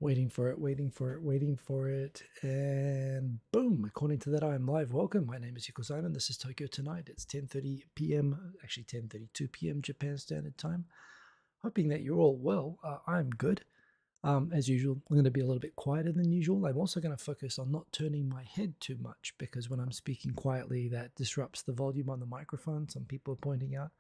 Waiting for it, waiting for it, waiting for it. And boom, according to that, I am live. Welcome. My name is Yuko Simon. This is Tokyo Tonight. It's 10:30 p.m., actually 10:32 p.m. Japan Standard Time. Hoping that you're all well. I'm good. As usual, I'm going to be a little bit quieter than usual. I'm also going to focus on not turning my head too much because when I'm speaking quietly, that disrupts the volume on the microphone. Some people are pointing out.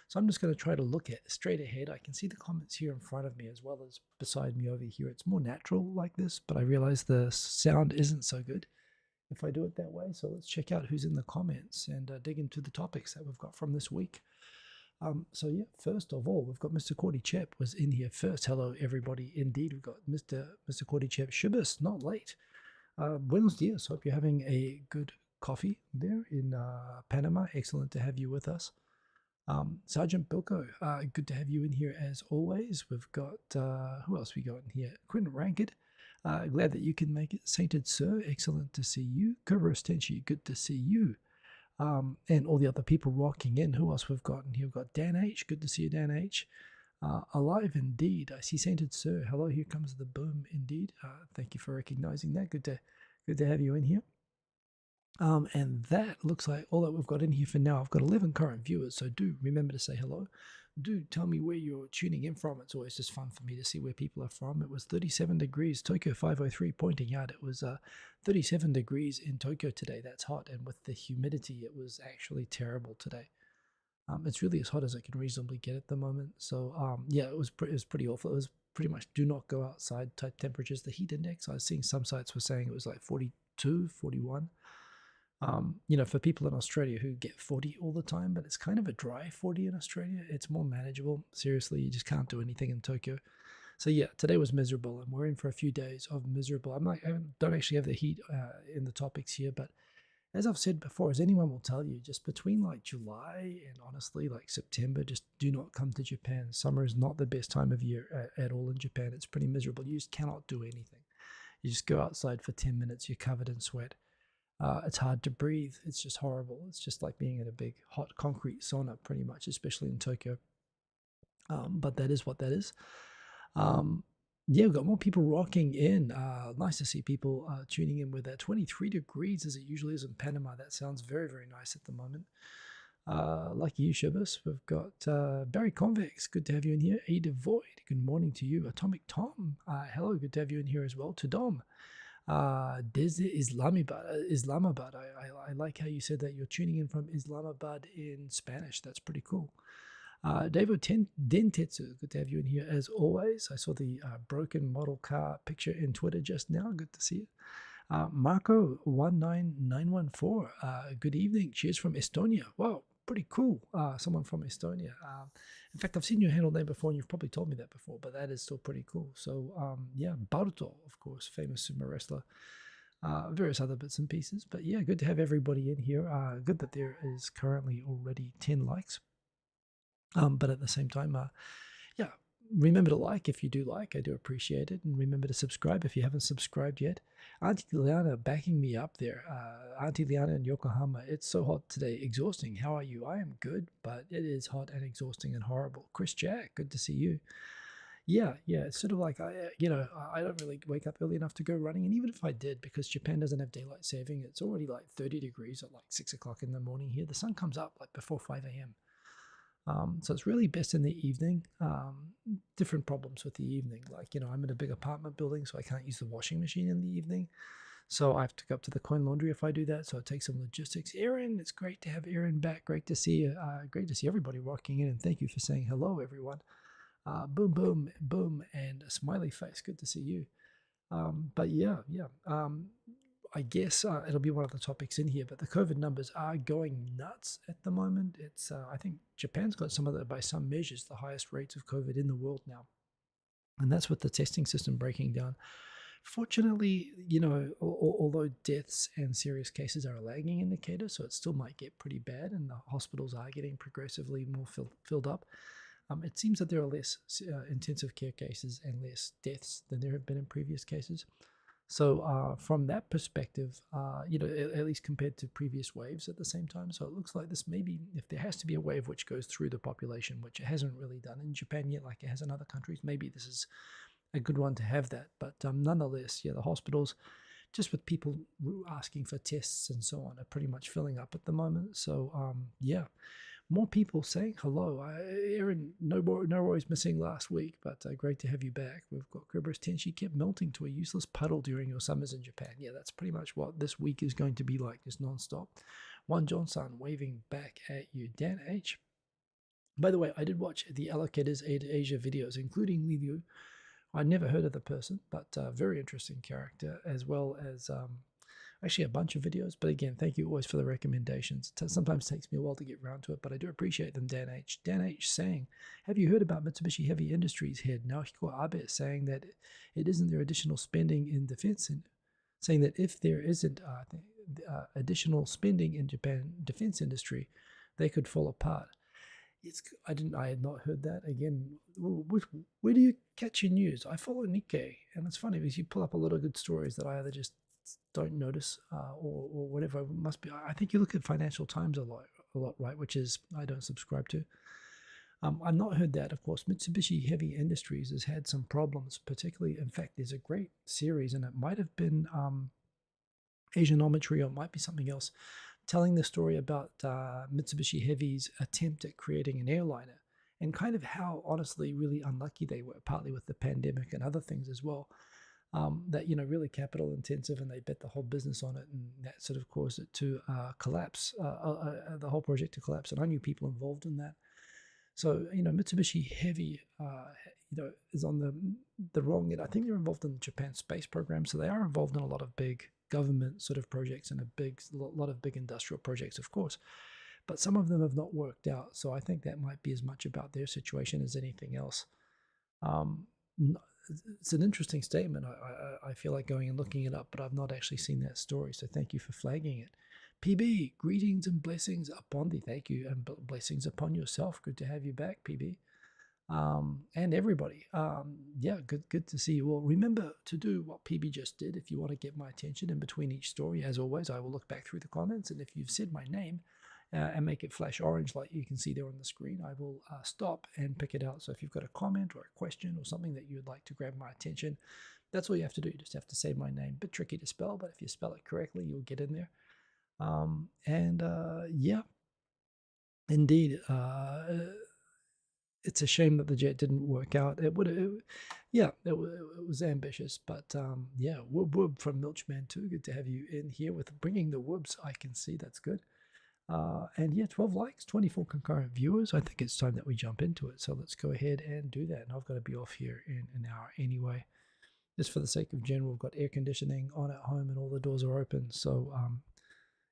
So I'm just going to try to look at straight ahead. I can see the comments here in front of me as well as beside me over here. It's more natural like this, but I realize the sound isn't so good if I do it that way. So let's check out who's in the comments and dig into the topics that we've got from this week. So yeah, first of all, we've got Mr. Cordy Chep was in here first. Hello, everybody. Indeed, we've got Mr. Cordy Chep Shibus, not late. Buenos dias. Hope you're having a good coffee there in Panama. Excellent to have you with us. Sergeant Bilko, good to have you in here as always. We've got, who else we got in here? Quentin Rankid, glad that you can make it. Sainted Sir, excellent to see you. Kuros Tenchi, good to see you. And all the other people rocking in. Who else we've got in here? We've got Dan H, good to see you, Dan H. Alive indeed. I see Sainted Sir. Hello, here comes the boom indeed. Thank you for recognizing that. Good to have you in here. And that looks like all that we've got in here for now. I've got 11 current viewers, so do remember to say hello. Do tell me where you're tuning in from. It's always just fun for me to see where people are from. It was 37 degrees, Tokyo 503 pointing out. It was 37 degrees in Tokyo today. That's hot. And with the humidity, it was actually terrible today. It's really as hot as I can reasonably get at the moment. So yeah, it was pretty awful. It was pretty much do not go outside type temperatures. The heat index, I was seeing some sites were saying it was like 42, 41. For people in Australia who get 40 all the time, but it's kind of a dry 40 in Australia. It's more manageable. Seriously, you just can't do anything in Tokyo. So yeah, today was miserable, and we're in for a few days of miserable. I don't actually have the heat in the topics here, but as I've said before, as anyone will tell you, just between like July and honestly like September, just do not come to Japan. Summer is not the best time of year at all in Japan. It's pretty miserable. You just cannot do anything. You just go outside for 10 minutes, you're covered in sweat. It's hard to breathe. It's just horrible. It's just like being in a big hot concrete sauna, pretty much, especially in Tokyo. But that is what that is. Yeah, we've got more people rocking in. Nice to see people tuning in with that. 23 degrees as it usually is in Panama. That sounds very, very nice at the moment. Like you, Shibus. We've got Barry Convex. Good to have you in here. A Devoid. Good morning to you. Atomic Tom. Hello. Good to have you in here as well. To Dom. Desde Islamabad. I like how you said that you're tuning in from Islamabad in Spanish. That's pretty cool. Devo Dentetsu, good to have you in here as always. I saw the broken model car picture in Twitter just now. Good to see you. Marco19914, good evening. Cheers from Estonia. Wow, pretty cool. Someone from Estonia. In fact, I've seen your handle name before, and you've probably told me that before, but that is still pretty cool. So, yeah, Baruto, of course, famous sumo wrestler. Various other bits and pieces. But yeah, good to have everybody in here. Good that there is currently already 10 likes. But at the same time, yeah, remember to like if you do like. I do appreciate it. And remember to subscribe if you haven't subscribed yet. Auntie Liana backing me up there. Auntie Liana in Yokohama. It's so hot today. Exhausting. How are you? I am good, but it is hot and exhausting and horrible. Chris Jack, good to see you. Yeah, it's sort of like I don't really wake up early enough to go running, and even if I did, because Japan doesn't have daylight saving, it's already like 30 degrees at like 6 o'clock in the morning here. The sun comes up like before 5 a.m. So it's really best in the evening. Different problems with the evening. Like, I'm in a big apartment building, so I can't use the washing machine in the evening. So I have to go up to the coin laundry if I do that. So it takes some logistics. Aaron, it's great to have Aaron back. Great to see you. Great to see everybody rocking in. And thank you for saying hello, everyone. Boom, boom, boom, and a smiley face. Good to see you. But yeah. I guess it'll be one of the topics in here, but the COVID numbers are going nuts at the moment. It's I think Japan's got some of the, by some measures, the highest rates of COVID in the world now. And that's with the testing system breaking down. Fortunately, although deaths and serious cases are a lagging indicator, so it still might get pretty bad, and the hospitals are getting progressively more filled up. It seems that there are less intensive care cases and less deaths than there have been in previous cases. So from that perspective, at least compared to previous waves at the same time, so it looks like this maybe, if there has to be a wave which goes through the population, which it hasn't really done in Japan yet, like it has in other countries, maybe this is a good one to have that. But nonetheless, yeah, the hospitals, just with people asking for tests and so on, are pretty much filling up at the moment. So yeah, more people saying hello. Aaron, no worries missing last week, but great to have you back. We've got Kerberos 10. She kept melting to a useless puddle during your summers in Japan. Yeah, that's pretty much what this week is going to be like, just non-stop. One Johnson waving back at you. Dan H. By the way, I did watch the Allocators Asia videos, including Liviu. I'd never heard of the person, but very interesting character, as well as actually a bunch of videos. But again, thank you always for the recommendations. It sometimes takes me a while to get around to it, but I do appreciate them. Dan H. Dan H. saying, have you heard about Mitsubishi Heavy Industries head Naohiko Abe saying that it isn't their additional spending in defense, and saying that if there isn't additional spending in Japan defense industry, they could fall apart. I had not heard that. Again, where do you catch your news? I follow Nikkei, and it's funny because you pull up a lot of good stories that I either just don't notice or whatever. It must be. I think you look at Financial Times a lot, right? Which is I don't subscribe to. I've not heard that. Of course, Mitsubishi Heavy Industries has had some problems, particularly. In fact, there's a great series, and it might have been Asianometry or it might be something else, telling the story about Mitsubishi Heavy's attempt at creating an airliner and kind of how honestly really unlucky they were, partly with the pandemic and other things as well, that, really capital intensive, and they bet the whole business on it, and that sort of caused it to collapse, the whole project to collapse. And I knew people involved in that. So, Mitsubishi Heavy, is on the wrong end. I think they're involved in the Japan space program, so they are involved in a lot of big government sort of projects and a lot of big industrial projects, of course. But some of them have not worked out, so I think that might be as much about their situation as anything else. It's an interesting statement. I feel like going and looking it up, but I've not actually seen that story, so thank you for flagging it. PB, greetings and blessings upon thee. Thank you, and blessings upon yourself. Good to have you back, PB. And everybody. Yeah, good to see you all. Remember to do what PB just did if you want to get my attention in between each story. As always, I will look back through the comments, and if you've said my name and make it flash orange like you can see there on the screen, I will stop and pick it out. So if you've got a comment or a question or something that you would like to grab my attention, that's all you have to do. You just have to say my name. Bit tricky to spell, but if you spell it correctly, you'll get in there. Yeah, indeed. It's a shame that the jet didn't work out. It was ambitious, but yeah, Woob from Milchman too. Good to have you in here with bringing the Woobs. I can see that's good. And yeah, 12 likes, 24 concurrent viewers. I think it's time that we jump into it. So let's go ahead and do that. And I've got to be off here in an hour anyway. Just for the sake of general, we've got air conditioning on at home and all the doors are open. So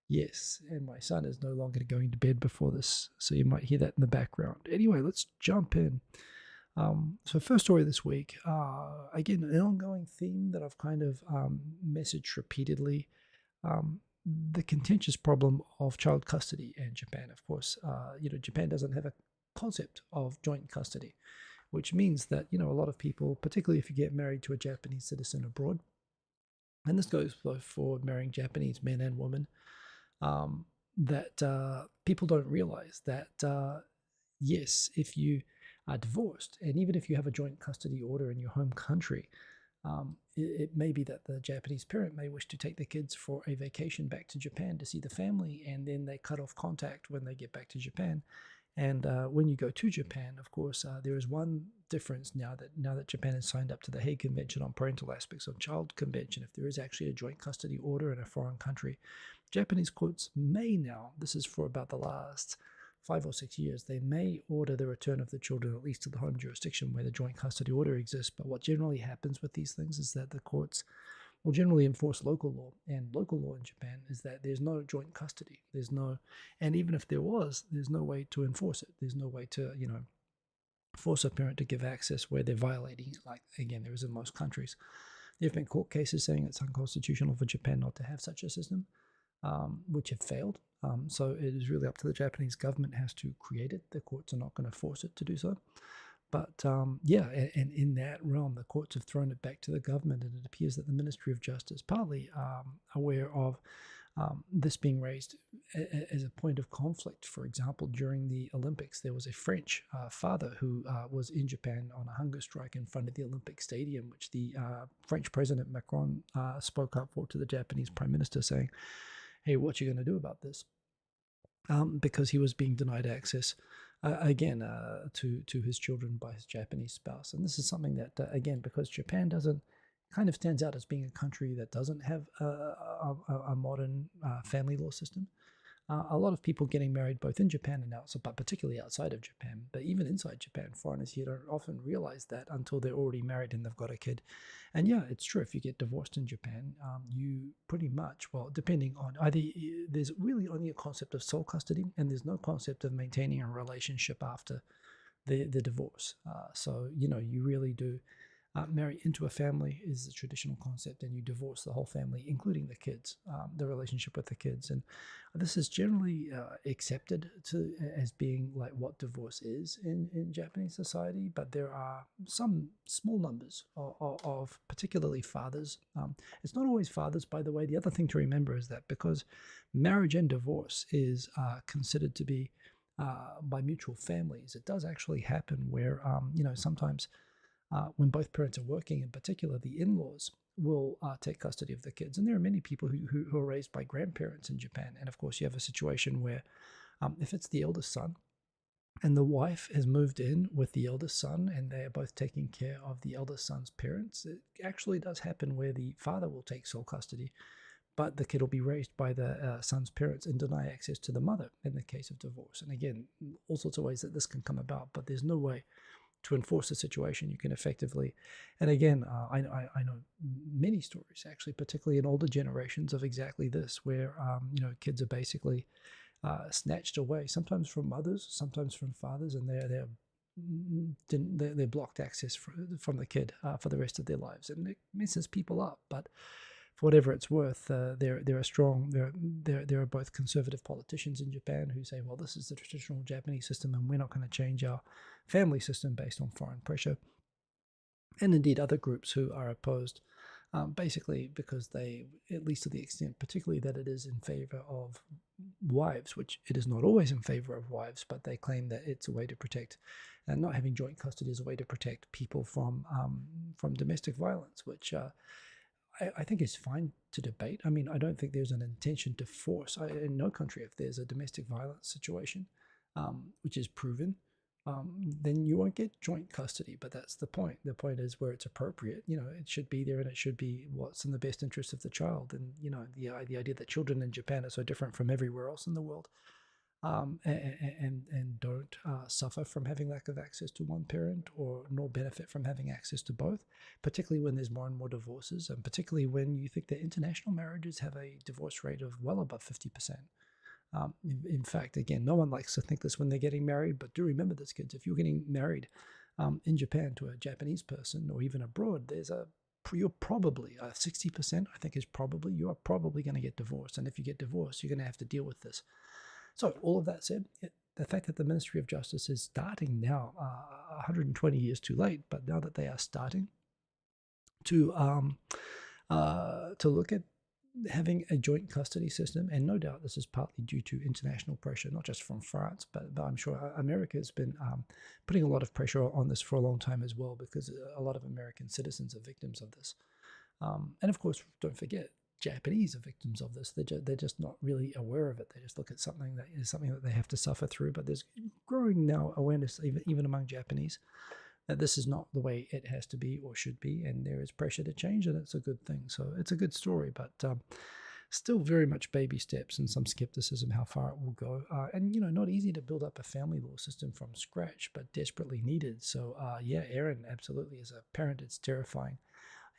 yes, and my son is no longer going to bed before this, so you might hear that in the background. Anyway, let's jump in. So first story this week, again, an ongoing theme that I've kind of messaged repeatedly, the contentious problem of child custody in Japan. Of course, Japan doesn't have a concept of joint custody, which means that, a lot of people, particularly if you get married to a Japanese citizen abroad, and this goes both for marrying Japanese men and women, that people don't realize that, yes, if you are divorced, and even if you have a joint custody order in your home country, it may be that the Japanese parent may wish to take the kids for a vacation back to Japan to see the family, and then they cut off contact when they get back to Japan. And when you go to Japan, of course, there is one difference now that Japan has signed up to the Hague Convention on Parental Aspects of Child Convention. If there is actually a joint custody order in a foreign country, Japanese courts may now, this is for about the last 5 or 6 years, they may order the return of the children at least to the home jurisdiction where the joint custody order exists. But what generally happens with these things is that the courts will generally enforce local law, and local law in Japan is that there's no joint custody. And even if there was, there's no way to enforce it. There's no way to, force a parent to give access where they're violating it, like, again, there is in most countries. There have been court cases saying it's unconstitutional for Japan not to have such a system, which have failed. So it is really up to the Japanese government has to create it. The courts are not going to force it to do so. But yeah, and in that realm, the courts have thrown it back to the government, and it appears that the Ministry of Justice, partly aware of This being raised as a point of conflict. For example, during the Olympics, there was a French father who was in Japan on a hunger strike in front of the Olympic Stadium, which the French President Macron spoke up for to the Japanese Prime Minister, saying, "Hey, what you going to do about this?" Because he was being denied access again to his children by his Japanese spouse. And this is something that again, because Japan doesn't kind of stands out as being a country that doesn't have a modern family law system. A lot of people getting married both in Japan and outside, but particularly outside of Japan, but even inside Japan, foreigners here don't often realize that until they're already married and they've got a kid. And yeah, it's true. If you get divorced in Japan, you pretty much, well, depending on either, there's really only a concept of sole custody, and there's no concept of maintaining a relationship after the divorce. So, you really do marry into a family is the traditional concept, and you divorce the whole family, including the kids, the relationship with the kids. And this is generally accepted as being like what divorce is in Japanese society, but there are some small numbers of particularly fathers. It's not always fathers, by the way. The other thing to remember is that because marriage and divorce is considered to be by mutual families, it does actually happen where, sometimes when both parents are working, in particular, the in-laws will take custody of the kids. And there are many people who are raised by grandparents in Japan. And of course, you have a situation where if it's the eldest son and the wife has moved in with the eldest son and they are both taking care of the eldest son's parents, it actually does happen where the father will take sole custody, but the kid will be raised by the son's parents and deny access to the mother in the case of divorce. And again, all sorts of ways that this can come about, but there's no way to enforce the situation. You can effectively, and again, I know many stories actually, particularly in older generations, of exactly this, where kids are basically snatched away, sometimes from mothers, sometimes from fathers, and they're blocked access from the kid for the rest of their lives, and it messes people up. But for whatever it's worth, there are both conservative politicians in Japan who say, well, this is the traditional Japanese system and we're not going to change our family system based on foreign pressure. And indeed other groups who are opposed, basically because they, at least to the extent particularly that it is in favor of wives, which it is not always in favor of wives, but they claim that it's a way to protect, and not having joint custody is a way to protect people from domestic violence, which I think is fine to debate. I mean, I don't think there's an intention to force. In no country, if there's a domestic violence situation, which is proven, then you won't get joint custody. But that's the point. The point is where it's appropriate. It should be there, and it should be what's in the best interest of the child. And the idea that children in Japan are so different from everywhere else in the world, and don't suffer from having lack of access to one parent, or nor benefit from having access to both, particularly when there's more and more divorces, and particularly when you think that international marriages have a divorce rate of well above 50%. In fact, again, no one likes to think this when they're getting married, but do remember this, kids. If you're getting married in Japan to a Japanese person, or even abroad, you're probably 60%, I think, you are probably going to get divorced. And if you get divorced, you're going to have to deal with this. So all of that said, the fact that the Ministry of Justice is starting now, 120 years too late, but now that they are starting to look at having a joint custody system, and no doubt this is partly due to international pressure, not just from France, but I'm sure America has been putting a lot of pressure on this for a long time as well, because a lot of American citizens are victims of this. And of course, don't forget, Japanese are victims of this. They're just not really aware of it. They just look at something that is something that they have to suffer through. But there's growing now awareness, even among Japanese, that this is not the way it has to be or should be, and there is pressure to change, and it's a good thing. So it's a good story, but still very much baby steps and some skepticism how far it will go. And not easy to build up a family law system from scratch, but desperately needed. So yeah, Erin, absolutely, as a parent, it's terrifying.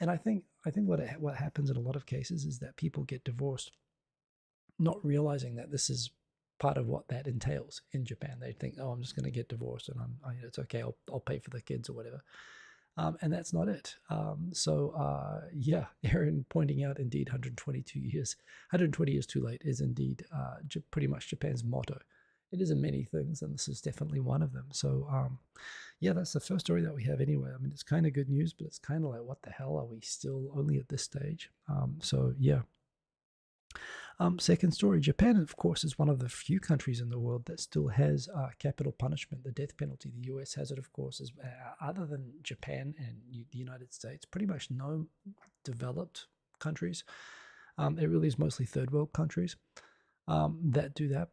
And I think what happens in a lot of cases is that people get divorced not realizing that this is part of what that entails in Japan. They think, oh, I'm just going to get divorced and it's okay, I'll pay for the kids or whatever. And that's not it. Yeah, Erin pointing out, indeed, 120 years too late is indeed pretty much Japan's motto. It is in many things, and this is definitely one of them. So, yeah, that's the first story that we have anyway. I mean, it's kind of good news, but it's kind of like, what the hell, are we still only at this stage? So, yeah. Second story, Japan, of course, is one of the few countries in the world that still has capital punishment, the death penalty. The US has it, of course, as, other than Japan and the United States, pretty much no developed countries. It really is mostly third world countries that do that.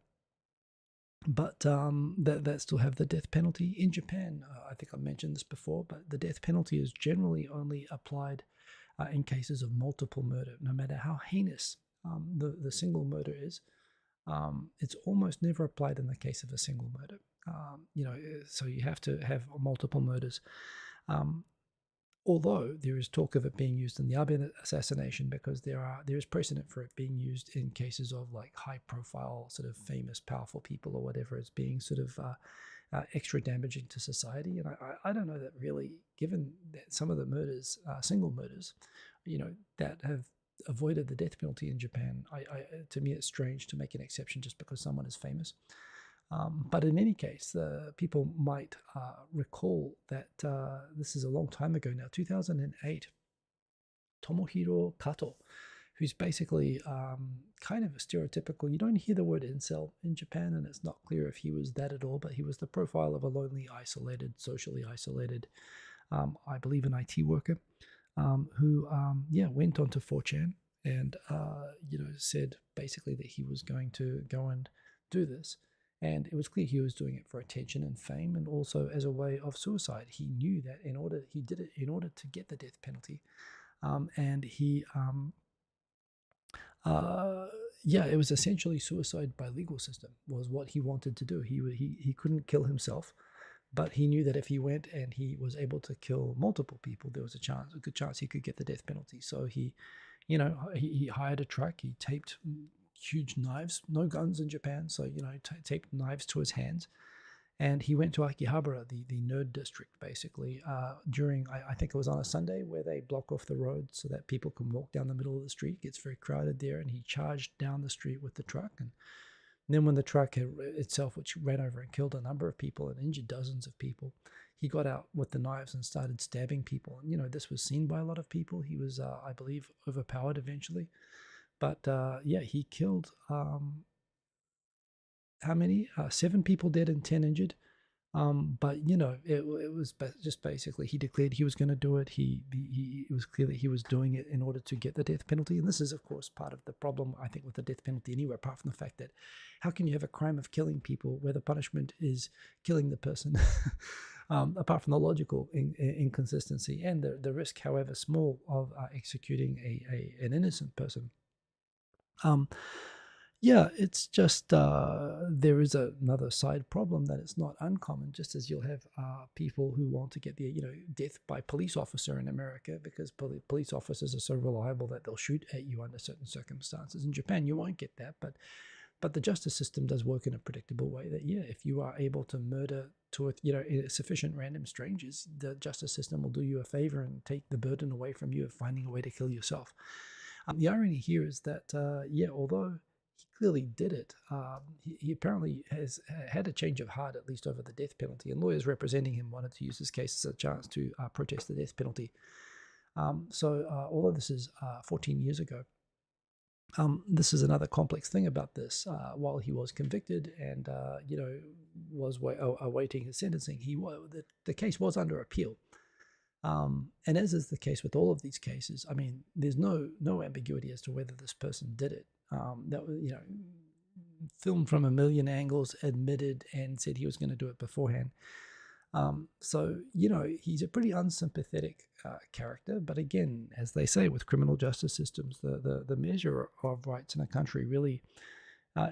But that still have the death penalty. In Japan, I think I mentioned this before, but the death penalty is generally only applied in cases of multiple murder, no matter how heinous the single murder is. It's almost never applied in the case of a single murder. So you have to have multiple murders. Although there is talk of it being used in the Abe assassination, because there is precedent for it being used in cases of like high profile, sort of famous, powerful people or whatever, as being sort of extra damaging to society. And I don't know that really, given that some of the murders, single murders, that have avoided the death penalty in Japan, to me it's strange to make an exception just because someone is famous. But in any case, people might recall that this is a long time ago now, 2008, Tomohiro Kato, who's basically kind of a stereotypical, you don't hear the word incel in Japan, and it's not clear if he was that at all, but he was the profile of a lonely, isolated, socially isolated, I believe an IT worker, who went onto 4chan and said basically that he was going to go and do this. And it was clear he was doing it for attention and fame, and also as a way of suicide. He knew that he did it in order to get the death penalty. And he, it was essentially suicide by legal system was what he wanted to do. He couldn't kill himself, but he knew that if he went and he was able to kill multiple people, there was a good chance he could get the death penalty. So he hired a truck, he taped huge knives, no guns in Japan, so taped knives to his hands, and he went to Akihabara, the nerd district, basically, during I think it was on a Sunday, where they block off the road so that people can walk down the middle of the street. It gets very crowded there, and he charged down the street with the truck, and then when the truck itself, which ran over and killed a number of people and injured dozens of people, he got out with the knives and started stabbing people. And this was seen by a lot of people. He was, I believe, overpowered eventually. But he killed how many? 7 people dead and 10 injured. But it was just basically he declared he was going to do it. It was clear that he was doing it in order to get the death penalty. And this is, of course, part of the problem, I think, with the death penalty anywhere, apart from the fact that how can you have a crime of killing people where the punishment is killing the person? Apart from the logical inconsistency and the risk, however small, of executing an innocent person. It's just there is another side problem that it's not uncommon, just as you'll have people who want to get the death by police officer in America, because police officers are so reliable that they'll shoot at you under certain circumstances. In Japan, you won't get that, but the justice system does work in a predictable way that, if you are able to murder sufficient random strangers, the justice system will do you a favor and take the burden away from you of finding a way to kill yourself. The irony here is that, although he clearly did it, he apparently has had a change of heart, at least over the death penalty, and lawyers representing him wanted to use this case as a chance to protest the death penalty. Although this is 14 years ago, this is another complex thing about this. While he was convicted and was awaiting his sentencing, the case was under appeal. And as is the case with all of these cases, I mean, there's no ambiguity as to whether this person did it. That was, filmed from a million angles, admitted, and said he was going to do it beforehand. He's a pretty unsympathetic character. But again, as they say with criminal justice systems, the measure of rights in a country really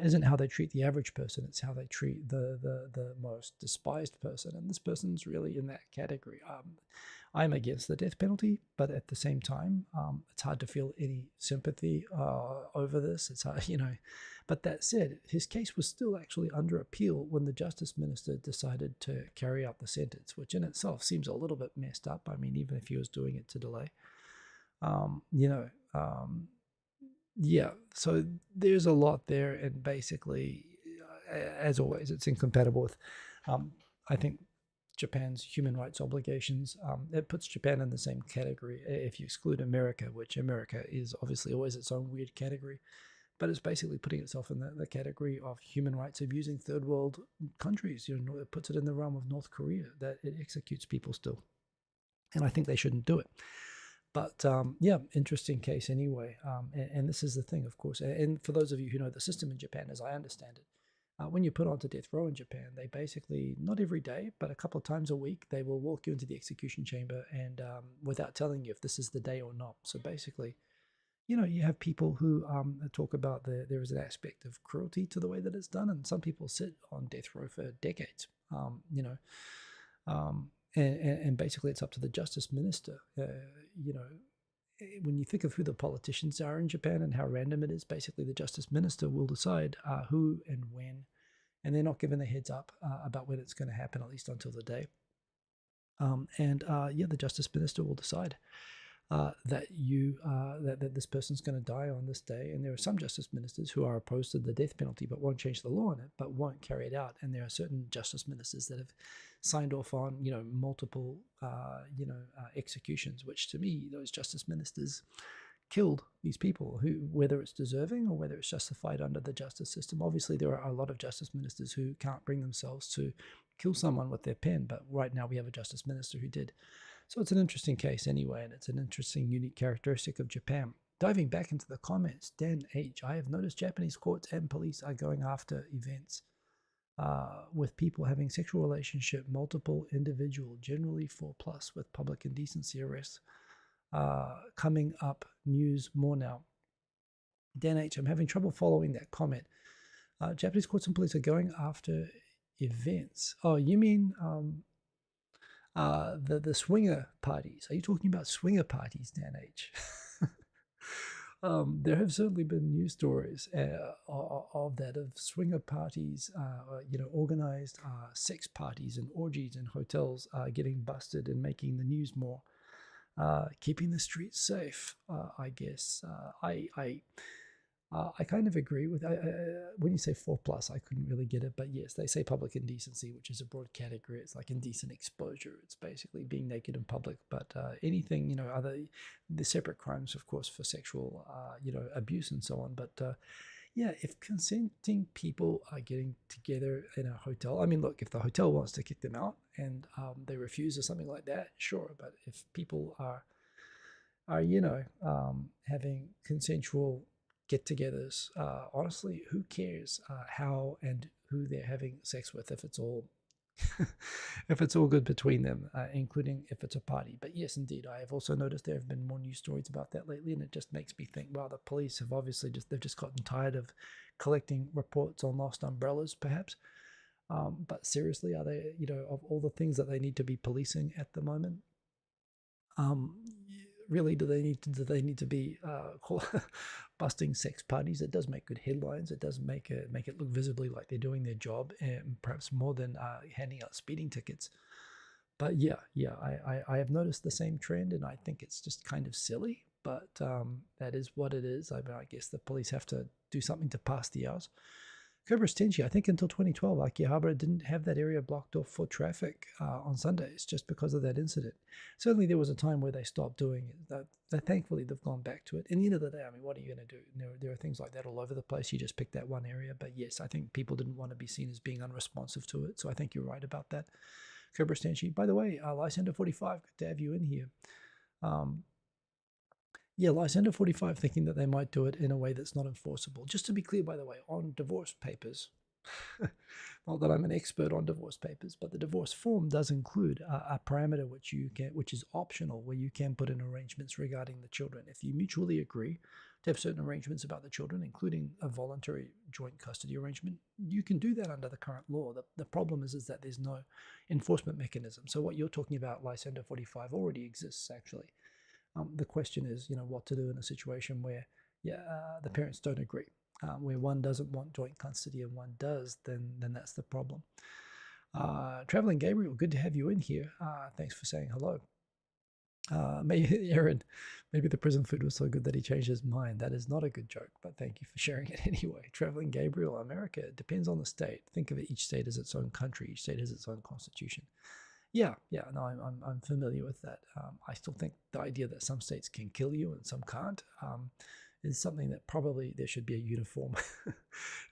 isn't how they treat the average person. It's how they treat the most despised person. And this person's really in that category. I'm against the death penalty, but at the same time, it's hard to feel any sympathy over this. It's hard, But that said, his case was still actually under appeal when the justice minister decided to carry out the sentence, which in itself seems a little bit messed up. I mean, even if he was doing it to delay, so there's a lot there, and basically, as always, it's incompatible with, I think, Japan's human rights obligations. It puts Japan in the same category if you exclude America, which America is obviously always its own weird category. but it's basically putting itself in the category of human rights abusing third world countries. It puts it in the realm of North Korea, that it executes people still. And I think they shouldn't do it. But yeah, interesting case anyway. And this is the thing, of course. And for those of you who know the system in Japan, as I understand it, when you're put onto death row in Japan, they basically, not every day, but a couple of times a week, they will walk you into the execution chamber and without telling you if this is the day or not. So basically, you have people who talk about there is an aspect of cruelty to the way that it's done, and some people sit on death row for decades, and basically it's up to the justice minister. When you think of who the politicians are in Japan and how random it is, basically the justice minister will decide who and when, and they're not given a heads up about when it's going to happen, at least until the day. The justice minister will decide that this person's going to die on this day. And there are some justice ministers who are opposed to the death penalty but won't change the law on it, but won't carry it out. And there are certain justice ministers that have signed off on multiple executions, which to me, those justice ministers killed these people, who, whether it's deserving or whether it's justified under the justice system. Obviously, there are a lot of justice ministers who can't bring themselves to kill someone with their pen, but right now we have a justice minister who did. So it's an interesting case anyway, and it's an interesting, unique characteristic of Japan. Diving back into the comments, Dan H., I have noticed Japanese courts and police are going after events with people having sexual relationship, multiple individual, generally 4+, with public indecency arrests. Coming up news more now. Dan H., I'm having trouble following that comment. Japanese courts and police are going after events. Oh, you mean the swinger parties? Are you talking about swinger parties, Dan H.? There have certainly been news stories of that, of swinger parties, organized sex parties and orgies in hotels getting busted and making the news more. Keeping the streets safe, I guess. I kind of agree with when you say 4+, I couldn't really get it, but yes, they say public indecency, which is a broad category. It's like indecent exposure. It's basically being naked in public, but anything, other the separate crimes, of course, for sexual, abuse and so on. But yeah, if consenting people are getting together in a hotel, I mean, look, if the hotel wants to kick them out and they refuse or something like that, sure. But if people are having consensual get-togethers, honestly, who cares how and who they're having sex with if it's all if it's all good between them, including if it's a party. But yes, indeed, I have also noticed there have been more news stories about that lately, and it just makes me think, well, the police have obviously they've just gotten tired of collecting reports on lost umbrellas, perhaps. But seriously, are they, of all the things that they need to be policing at the moment, really, do they need to be busting sex parties? It does make good headlines. It does make it look visibly like they're doing their job, and perhaps more than handing out speeding tickets. But yeah, I have noticed the same trend, and I think it's just kind of silly. But that is what it is. I mean, I guess the police have to do something to pass the hours. Cobras Tenchi, I think until 2012, Akihabara didn't have that area blocked off for traffic on Sundays just because of that incident. Certainly there was a time where they stopped doing it. Thankfully, they've gone back to it. In the end of the day, I mean, what are you going to do? There are things like that all over the place. You just pick that one area. But yes, I think people didn't want to be seen as being unresponsive to it. So I think you're right about that. Cobras Tenchi, by the way, Lysander 45, good to have you in here. Yeah, Lysander 45 thinking that they might do it in a way that's not enforceable. Just to be clear, by the way, on divorce papers, not that I'm an expert on divorce papers, but the divorce form does include a parameter which is optional, where you can put in arrangements regarding the children. If you mutually agree to have certain arrangements about the children, including a voluntary joint custody arrangement, you can do that under the current law. The problem is that there's no enforcement mechanism. So what you're talking about, Lysander 45, already exists, actually. The question is, what to do in a situation where, the parents don't agree, where one doesn't want joint custody and one does, then that's the problem. Traveling Gabriel, good to have you in here. Thanks for saying hello. Maybe Aaron, maybe the prison food was so good that he changed his mind. That is not a good joke, but thank you for sharing it anyway. Traveling Gabriel, America, it depends on the state. Think of it, each state as its own country. Each state has its own constitution. Yeah, no, I'm familiar with that. I still think the idea that some states can kill you and some can't is something that probably there should be a uniform.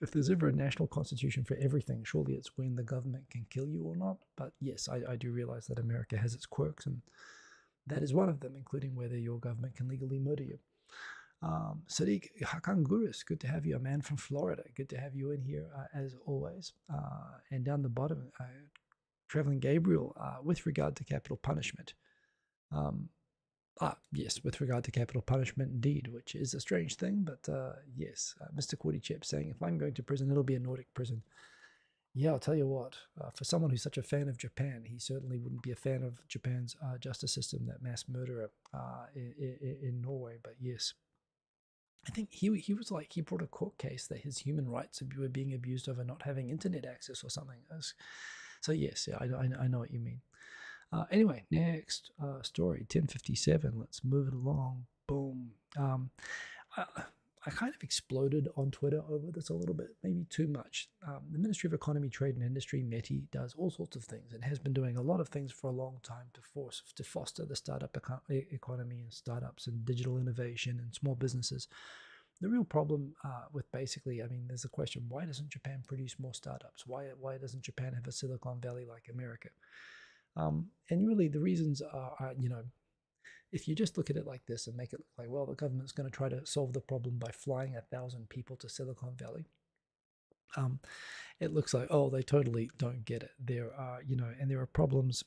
If there's ever a national constitution for everything, surely it's when the government can kill you or not. But yes, I do realize that America has its quirks, and that is one of them, including whether your government can legally murder you. Sadiq Hakanguris, good to have you, a man from Florida. Good to have you in here as always. And down the bottom, Traveling Gabriel, with regard to capital punishment. Yes, with regard to capital punishment, indeed, which is a strange thing, but yes, Mr. Chip saying, if I'm going to prison, it'll be a Nordic prison. Yeah, I'll tell you what, for someone who's such a fan of Japan, he certainly wouldn't be a fan of Japan's justice system, that mass murderer in Norway, but yes. I think he was like, he brought a court case that his human rights were being abused over not having internet access or something. So yes, yeah, I know what you mean. Anyway, next story, 1057. Let's move it along. Boom. I kind of exploded on Twitter over this a little bit, maybe too much. The Ministry of Economy, Trade and Industry, METI, does all sorts of things and has been doing a lot of things for a long time to foster the startup economy and startups and digital innovation and small businesses. The real problem with basically, I mean, there's a question, why doesn't Japan produce more startups? Why doesn't Japan have a Silicon Valley like America? And really the reasons are, if you just look at it like this and make it look like, well, the government's going to try to solve the problem by flying 1,000 people to Silicon Valley, it looks like, oh, they totally don't get it. There are, and there are problems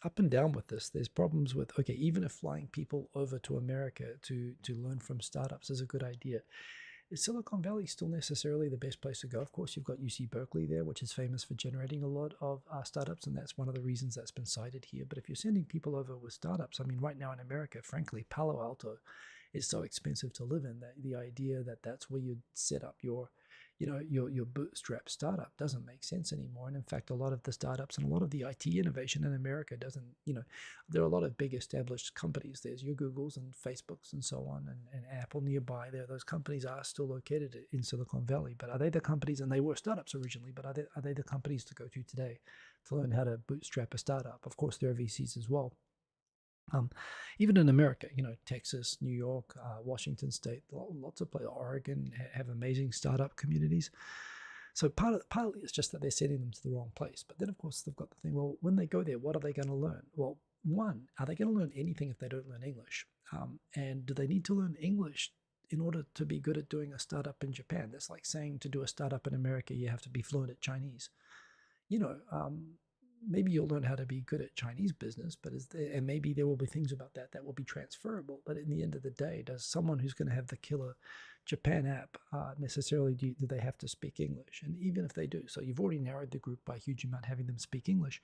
up and down with this. There's problems with, okay, even if flying people over to America to learn from startups is a good idea, is Silicon Valley still necessarily the best place to go? Of course, you've got UC Berkeley there, which is famous for generating a lot of startups, and that's one of the reasons that's been cited here. But if you're sending people over with startups, I mean, right now in America, frankly, Palo Alto is so expensive to live in that the idea that that's where you'd set up your bootstrap startup doesn't make sense anymore. And in fact, a lot of the startups and a lot of the IT innovation in America doesn't, there are a lot of big established companies. There's your Googles and Facebooks and so on, and Apple nearby. Those companies are still located in Silicon Valley. But are they the companies, and they were startups originally, but are they the companies to go to today to learn how to bootstrap a startup? Of course, there are VCs as well. Even in America, Texas, New York, Washington State, lots of places, Oregon have amazing startup communities. So partly it's just that they're sending them to the wrong place. But then, of course, they've got the thing, well, when they go there, what are they going to learn? Well, one, are they going to learn anything if they don't learn English? And do they need to learn English in order to be good at doing a startup in Japan? That's like saying to do a startup in America, you have to be fluent at Chinese. Maybe you'll learn how to be good at Chinese business, and maybe there will be things about that will be transferable. But in the end of the day, does someone who's going to have the killer Japan app necessarily do they have to speak English? And even if they do, so you've already narrowed the group by a huge amount, having them speak English.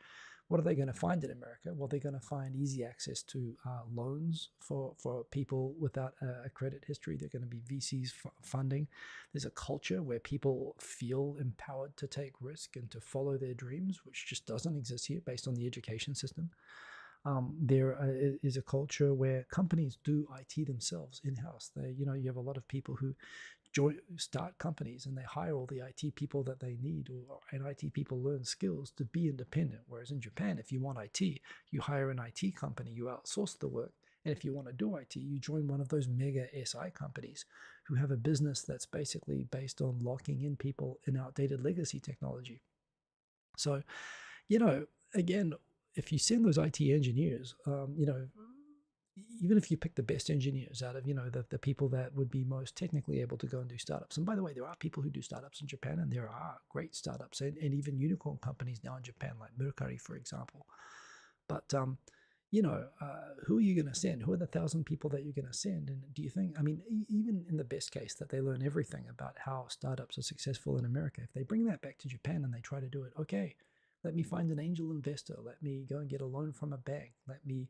What are they going to find in America? Well, they're going to find easy access to loans for people without a credit history. They're going to be VCs funding. There's a culture where people feel empowered to take risk and to follow their dreams, which just doesn't exist here based on the education system. There is a culture where companies do IT themselves in-house. You have a lot of people who start companies and they hire all the IT people that they need, and IT people learn skills to be independent. Whereas in Japan, if you want IT, you hire an IT company, you outsource the work. And if you want to do IT, you join one of those mega SI companies who have a business that's basically based on locking in people in outdated legacy technology. So, again, if you send those IT engineers, even if you pick the best engineers out of, the people that would be most technically able to go and do startups. And by the way, there are people who do startups in Japan, and there are great startups and even unicorn companies now in Japan, like Mercari, for example. But, who are you going to send? Who are the 1,000 people that you're going to send? And do you think, even in the best case that they learn everything about how startups are successful in America, if they bring that back to Japan and they try to do it, okay, let me find an angel investor. Let me go and get a loan from a bank. Let me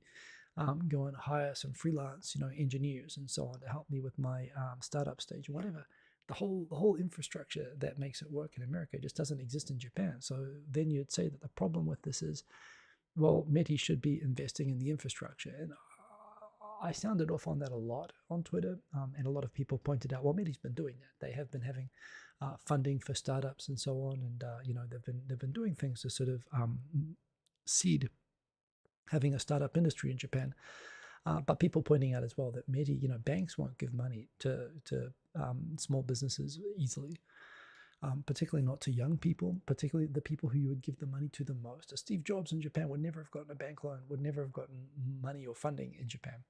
go and hire some freelance, engineers and so on to help me with my startup stage, whatever. The whole infrastructure that makes it work in America just doesn't exist in Japan. So then you'd say that the problem with this is, well, METI should be investing in the infrastructure. And I sounded off on that a lot on Twitter, and a lot of people pointed out, well, METI's been doing that. They have been having funding for startups and so on, and they've been doing things to sort of seed having a startup industry in Japan. But people pointing out as well that Meti, banks won't give money to small businesses easily. Particularly not to young people, particularly the people who you would give the money to the most. Steve Jobs in Japan would never have gotten a bank loan, would never have gotten money or funding in Japan.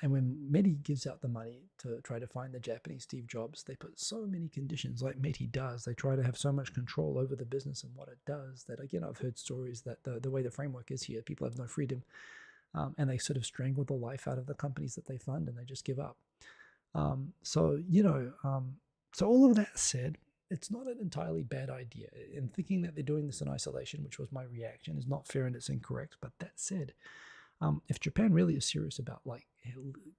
And when Meti gives out the money to try to find the Japanese Steve Jobs, they put so many conditions like Meti does. They try to have so much control over the business and what it does that, again, I've heard stories that the way the framework is here, people have no freedom. And they sort of strangle the life out of the companies that they fund and they just give up. So all of that said, it's not an entirely bad idea. And thinking that they're doing this in isolation, which was my reaction, is not fair and it's incorrect. But that said, if Japan really is serious about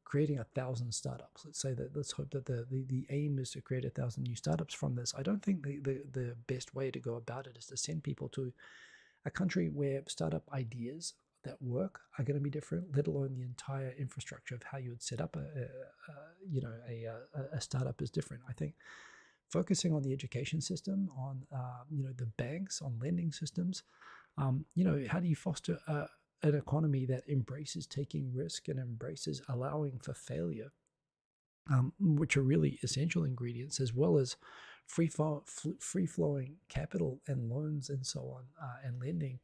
creating 1,000 startups, let's hope that the aim is to create 1,000 new startups from this. I don't think the best way to go about it is to send people to a country where startup ideas that work are going to be different, let alone the entire infrastructure of how you would set up a startup is different. I think focusing on the education system, on the banks, on lending systems, how do you foster an economy that embraces taking risk and embraces allowing for failure, which are really essential ingredients, as well as free-flowing capital and loans and so on, and lending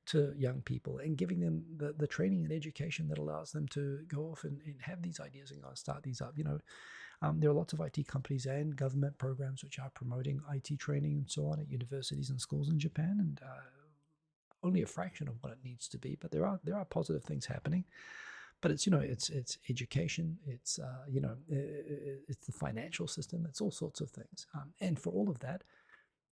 to young people and giving them the training and education that allows them to go off and have these ideas and go and start these up. There are lots of IT companies and government programs which are promoting IT training and so on at universities and schools in Japan, and only a fraction of what it needs to be. But there are positive things happening. But it's education, it's it's the financial system, it's all sorts of things. And for all of that,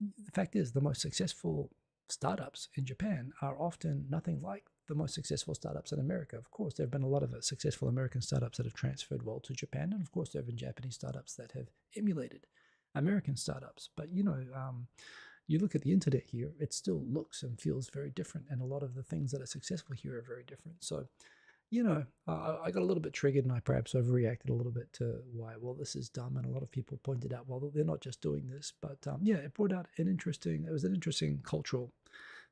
the fact is the most successful startups in Japan are often nothing like the most successful startups in America. Of course, there have been a lot of successful American startups that have transferred well to Japan, and of course, there have been Japanese startups that have emulated American startups. But you look at the internet here, it still looks and feels very different, and a lot of the things that are successful here are very different. So, I got a little bit triggered, and I perhaps overreacted a little bit to why, well, this is dumb, and a lot of people pointed out, well, they're not just doing this, but it brought out it was an interesting cultural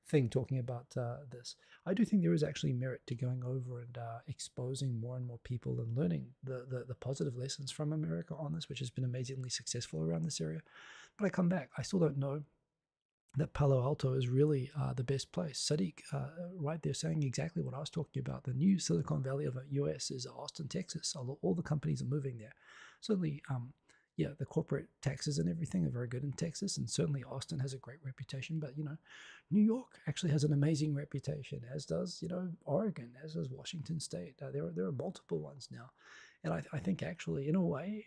thing talking about this. I do think there is actually merit to going over and exposing more and more people and learning the positive lessons from America on this, which has been amazingly successful around this area. But I come back, I still don't know that Palo Alto is really the best place. Sadiq, right there, saying exactly what I was talking about. The new Silicon Valley of the US is Austin, Texas. All the companies are moving there. Certainly, the corporate taxes and everything are very good in Texas, and certainly Austin has a great reputation. But New York actually has an amazing reputation, as does Oregon, as does Washington State. There are multiple ones now, and I think actually, in a way,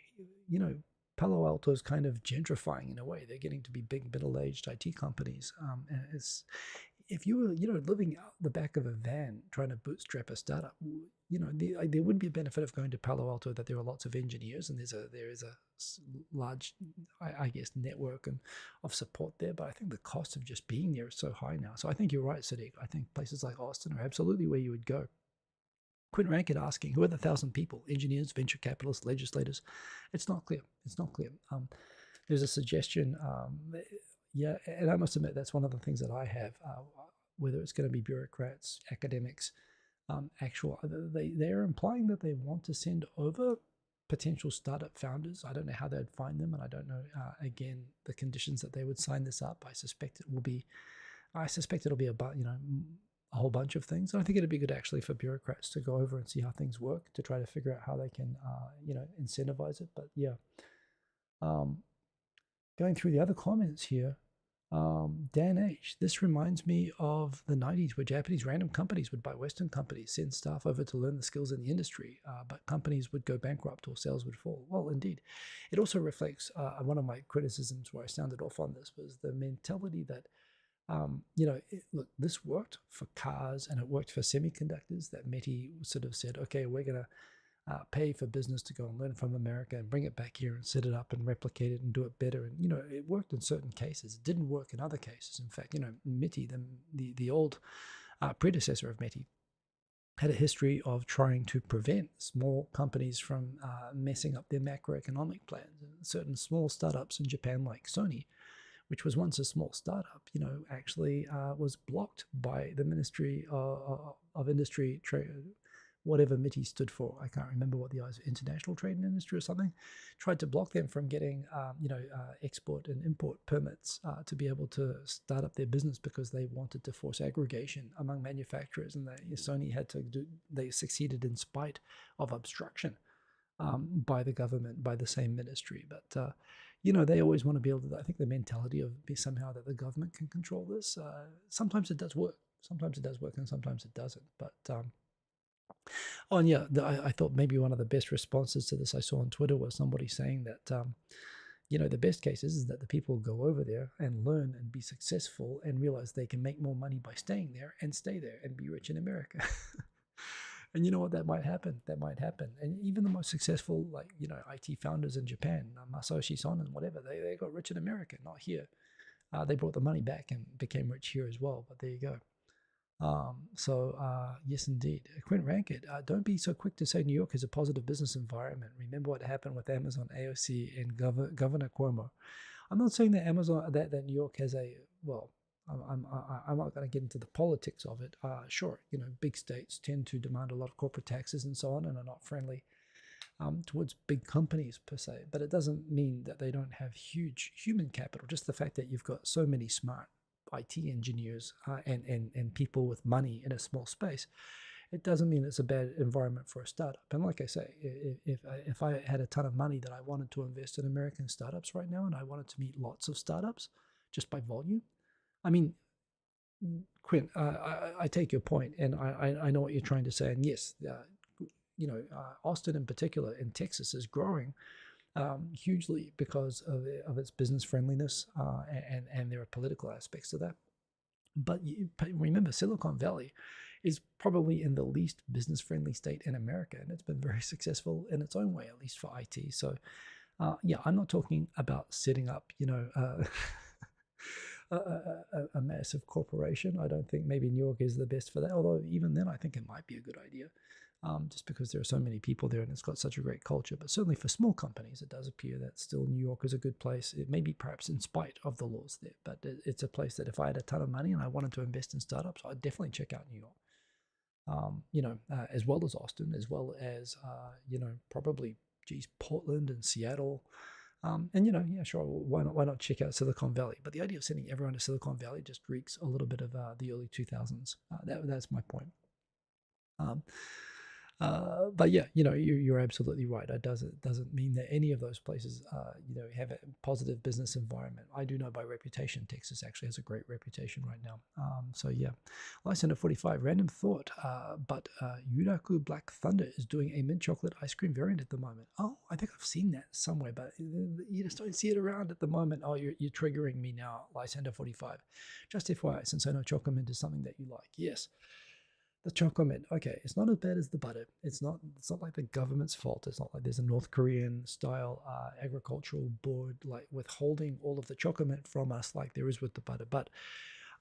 Palo Alto is kind of gentrifying in a way. They're getting to be big middle-aged IT companies. And if you were living out the back of a van trying to bootstrap a startup, there would be a benefit of going to Palo Alto, that there are lots of engineers and there is a large, I guess, network of support there. But I think the cost of just being there is so high now. So I think you're right, Sadiq. I think places like Austin are absolutely where you would go. Quinn Rankett asking, who are the 1,000 people? Engineers, venture capitalists, legislators? It's not clear. There's a suggestion. And I must admit, that's one of the things that I have, whether it's going to be bureaucrats, academics, they're implying that they want to send over potential startup founders. I don't know how they'd find them, and I don't know, again, the conditions that they would sign this up. I suspect it'll be about, a whole bunch of things. And I think it'd be good actually for bureaucrats to go over and see how things work, to try to figure out how they can, incentivize it. But going through the other comments here, Dan H. This reminds me of the 90s, where Japanese random companies would buy Western companies, send staff over to learn the skills in the industry, but companies would go bankrupt or sales would fall. Well, indeed. It also reflects one of my criticisms where I sounded off on this was the mentality that look, this worked for cars and it worked for semiconductors, that Meti sort of said, okay, we're going to pay for business to go and learn from America and bring it back here and set it up and replicate it and do it better. And, it worked in certain cases. It didn't work in other cases. In fact, Meti, the old predecessor of Meti, had a history of trying to prevent small companies from messing up their macroeconomic plans. And certain small startups in Japan, like Sony, which was once a small startup, actually was blocked by the Ministry of Industry, whatever MITI stood for. I can't remember what the International Trade and Industry or something, tried to block them from getting, export and import permits to be able to start up their business because they wanted to force aggregation among manufacturers. And Sony had to they succeeded in spite of obstruction by the government, by the same ministry. But, they always want to be able to, I think the mentality of somehow that the government can control this, sometimes it does work. Sometimes it does work and sometimes it doesn't. But, and yeah, I thought maybe one of the best responses to this I saw on Twitter was somebody saying that, the best case is that the people go over there and learn and be successful and realize they can make more money by staying there and stay there and be rich in America. And you know what, that might happen. That might happen. And even the most successful, IT founders in Japan, Masayoshi Son and whatever, they got rich in America, not here. They brought the money back and became rich here as well. But there you go. Yes, indeed. Quint Rankett, don't be so quick to say New York is a positive business environment. Remember what happened with Amazon, AOC, and Governor Cuomo. I'm not saying that that New York has I'm not going to get into the politics of it. Sure, big states tend to demand a lot of corporate taxes and so on and are not friendly towards big companies per se. But it doesn't mean that they don't have huge human capital. Just the fact that you've got so many smart IT engineers and people with money in a small space, it doesn't mean it's a bad environment for a startup. And like I say, if I had a ton of money that I wanted to invest in American startups right now and I wanted to meet lots of startups just by volume, I mean, Quinn, I take your point, and I know what you're trying to say. And yes, Austin in particular in Texas is growing hugely because of its business friendliness, and there are political aspects to that. But remember, Silicon Valley is probably in the least business friendly state in America, and it's been very successful in its own way, at least for IT. So, I'm not talking about setting up, a massive corporation. I don't think maybe New York is the best for that, although even then I think it might be a good idea, just because there are so many people there and it's got such a great culture. But certainly for small companies, it does appear that still New York is a good place. It may be perhaps in spite of the laws there, but it's a place that if I had a ton of money and I wanted to invest in startups, I'd definitely check out New York, as well as Austin, as well as, probably, Portland and Seattle. Sure, why not check out Silicon Valley? But the idea of sending everyone to Silicon Valley just reeks a little bit of the early 2000s. That's my point. But yeah, you're absolutely right. It doesn't mean that any of those places, have a positive business environment. I do know by reputation, Texas actually has a great reputation right now. So yeah, Lysander 45, random thought, but Yuraku Black Thunder is doing a mint chocolate ice cream variant at the moment. Oh, I think I've seen that somewhere, but you just don't see it around at the moment. Oh, you're triggering me now, Lysander 45. Just FYI, since I know chocolate mint is something that you like. Yes. The chocolate mint, okay, it's not as bad as the butter. It's not like the government's fault. It's not like there's a North Korean style agricultural board like withholding all of the chocolate mint from us like there is with the butter. But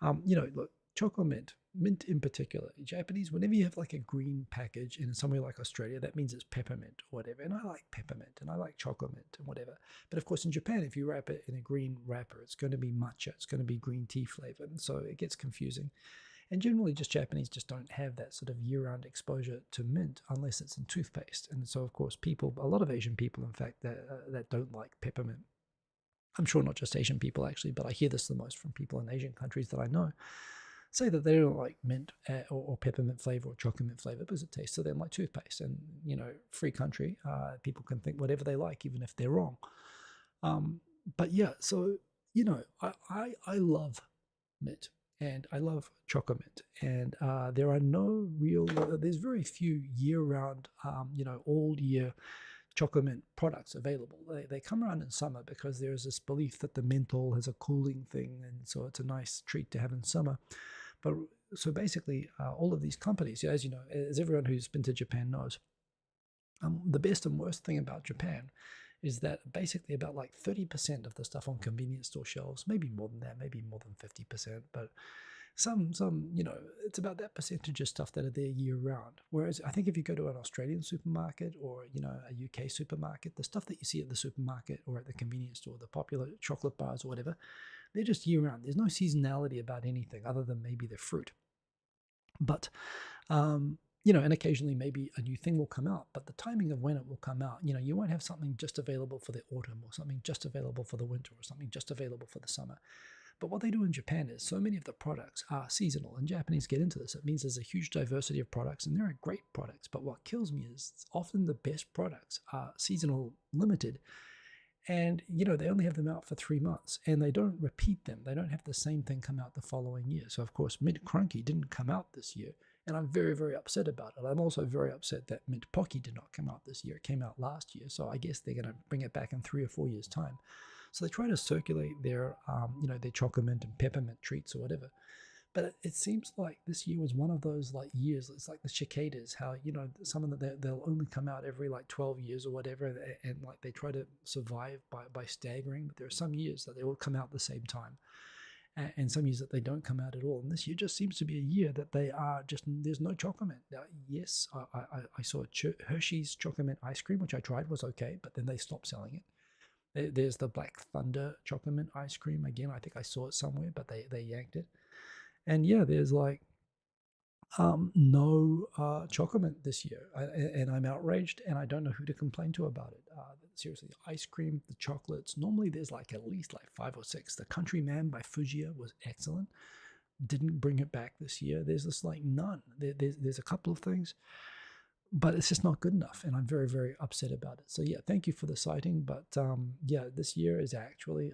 look, chocolate mint in particular, Japanese, whenever you have like a green package in somewhere like Australia, that means it's peppermint or whatever. And I like peppermint and I like chocolate mint and whatever. But of course, in Japan, if you wrap it in a green wrapper, it's going to be matcha. It's going to be green tea flavor. And so it gets confusing. And generally, just Japanese just don't have that sort of year-round exposure to mint unless it's in toothpaste. And so, of course, a lot of Asian people, in fact, that don't like peppermint. I'm sure not just Asian people, actually, but I hear this the most from people in Asian countries that I know, say that they don't like mint or peppermint flavor or chocolate mint flavor because it tastes to them like toothpaste. And, free country, people can think whatever they like, even if they're wrong. But yeah, so, I love mint. And I love chocolate mint. And there's very few year-round, all year chocolate mint products available. They come around in summer because there's this belief that the menthol has a cooling thing, and so it's a nice treat to have in summer. But so basically, all of these companies, as you know, as everyone who's been to Japan knows, the best and worst thing about Japan is that basically about like 30% of the stuff on convenience store shelves, maybe more than that, maybe more than 50%, but some, it's about that percentage of stuff that are there year round. Whereas I think if you go to an Australian supermarket or, a UK supermarket, the stuff that you see at the supermarket or at the convenience store, the popular chocolate bars or whatever, they're just year round. There's no seasonality about anything other than maybe the fruit. But, and occasionally maybe a new thing will come out, but the timing of when it will come out, you won't have something just available for the autumn or something just available for the winter or something just available for the summer. But what they do in Japan is so many of the products are seasonal, and Japanese get into this. It means there's a huge diversity of products, and there are great products. But what kills me is often the best products are seasonal limited, and they only have them out for 3 months, and they don't repeat them. They don't have the same thing come out the following year. So of course, Mint Crunchy didn't come out this year, and I'm very, very upset about it. I'm also very upset that Mint Pocky did not come out this year. It came out last year, so I guess they're going to bring it back in 3 or 4 years' time. So they try to circulate their, their chocolate and peppermint treats or whatever. But it seems like this year was one of those like years. It's like the cicadas, how some of them they'll only come out every like 12 years or whatever, and like they try to survive by staggering. But there are some years that they all come out at the same time, and some years that they don't come out at all. And this year just seems to be a year that they are just there's no chocolate. Yes, I saw Hershey's chocolate ice cream, which I tried, was okay, but then they stopped selling it. There's the Black Thunder chocolate ice cream again. I think I saw it somewhere, but they yanked it. And yeah, there's like no chocolate this year, and I'm outraged, and I don't know who to complain to about it. Seriously, the ice cream, the chocolates. Normally, there's like at least like 5 or 6. The Countryman by Fujiya was excellent. Didn't bring it back this year. There's just like none. There's a couple of things, but it's just not good enough, and I'm very, very upset about it. So yeah, thank you for the citing, but yeah, this year is actually,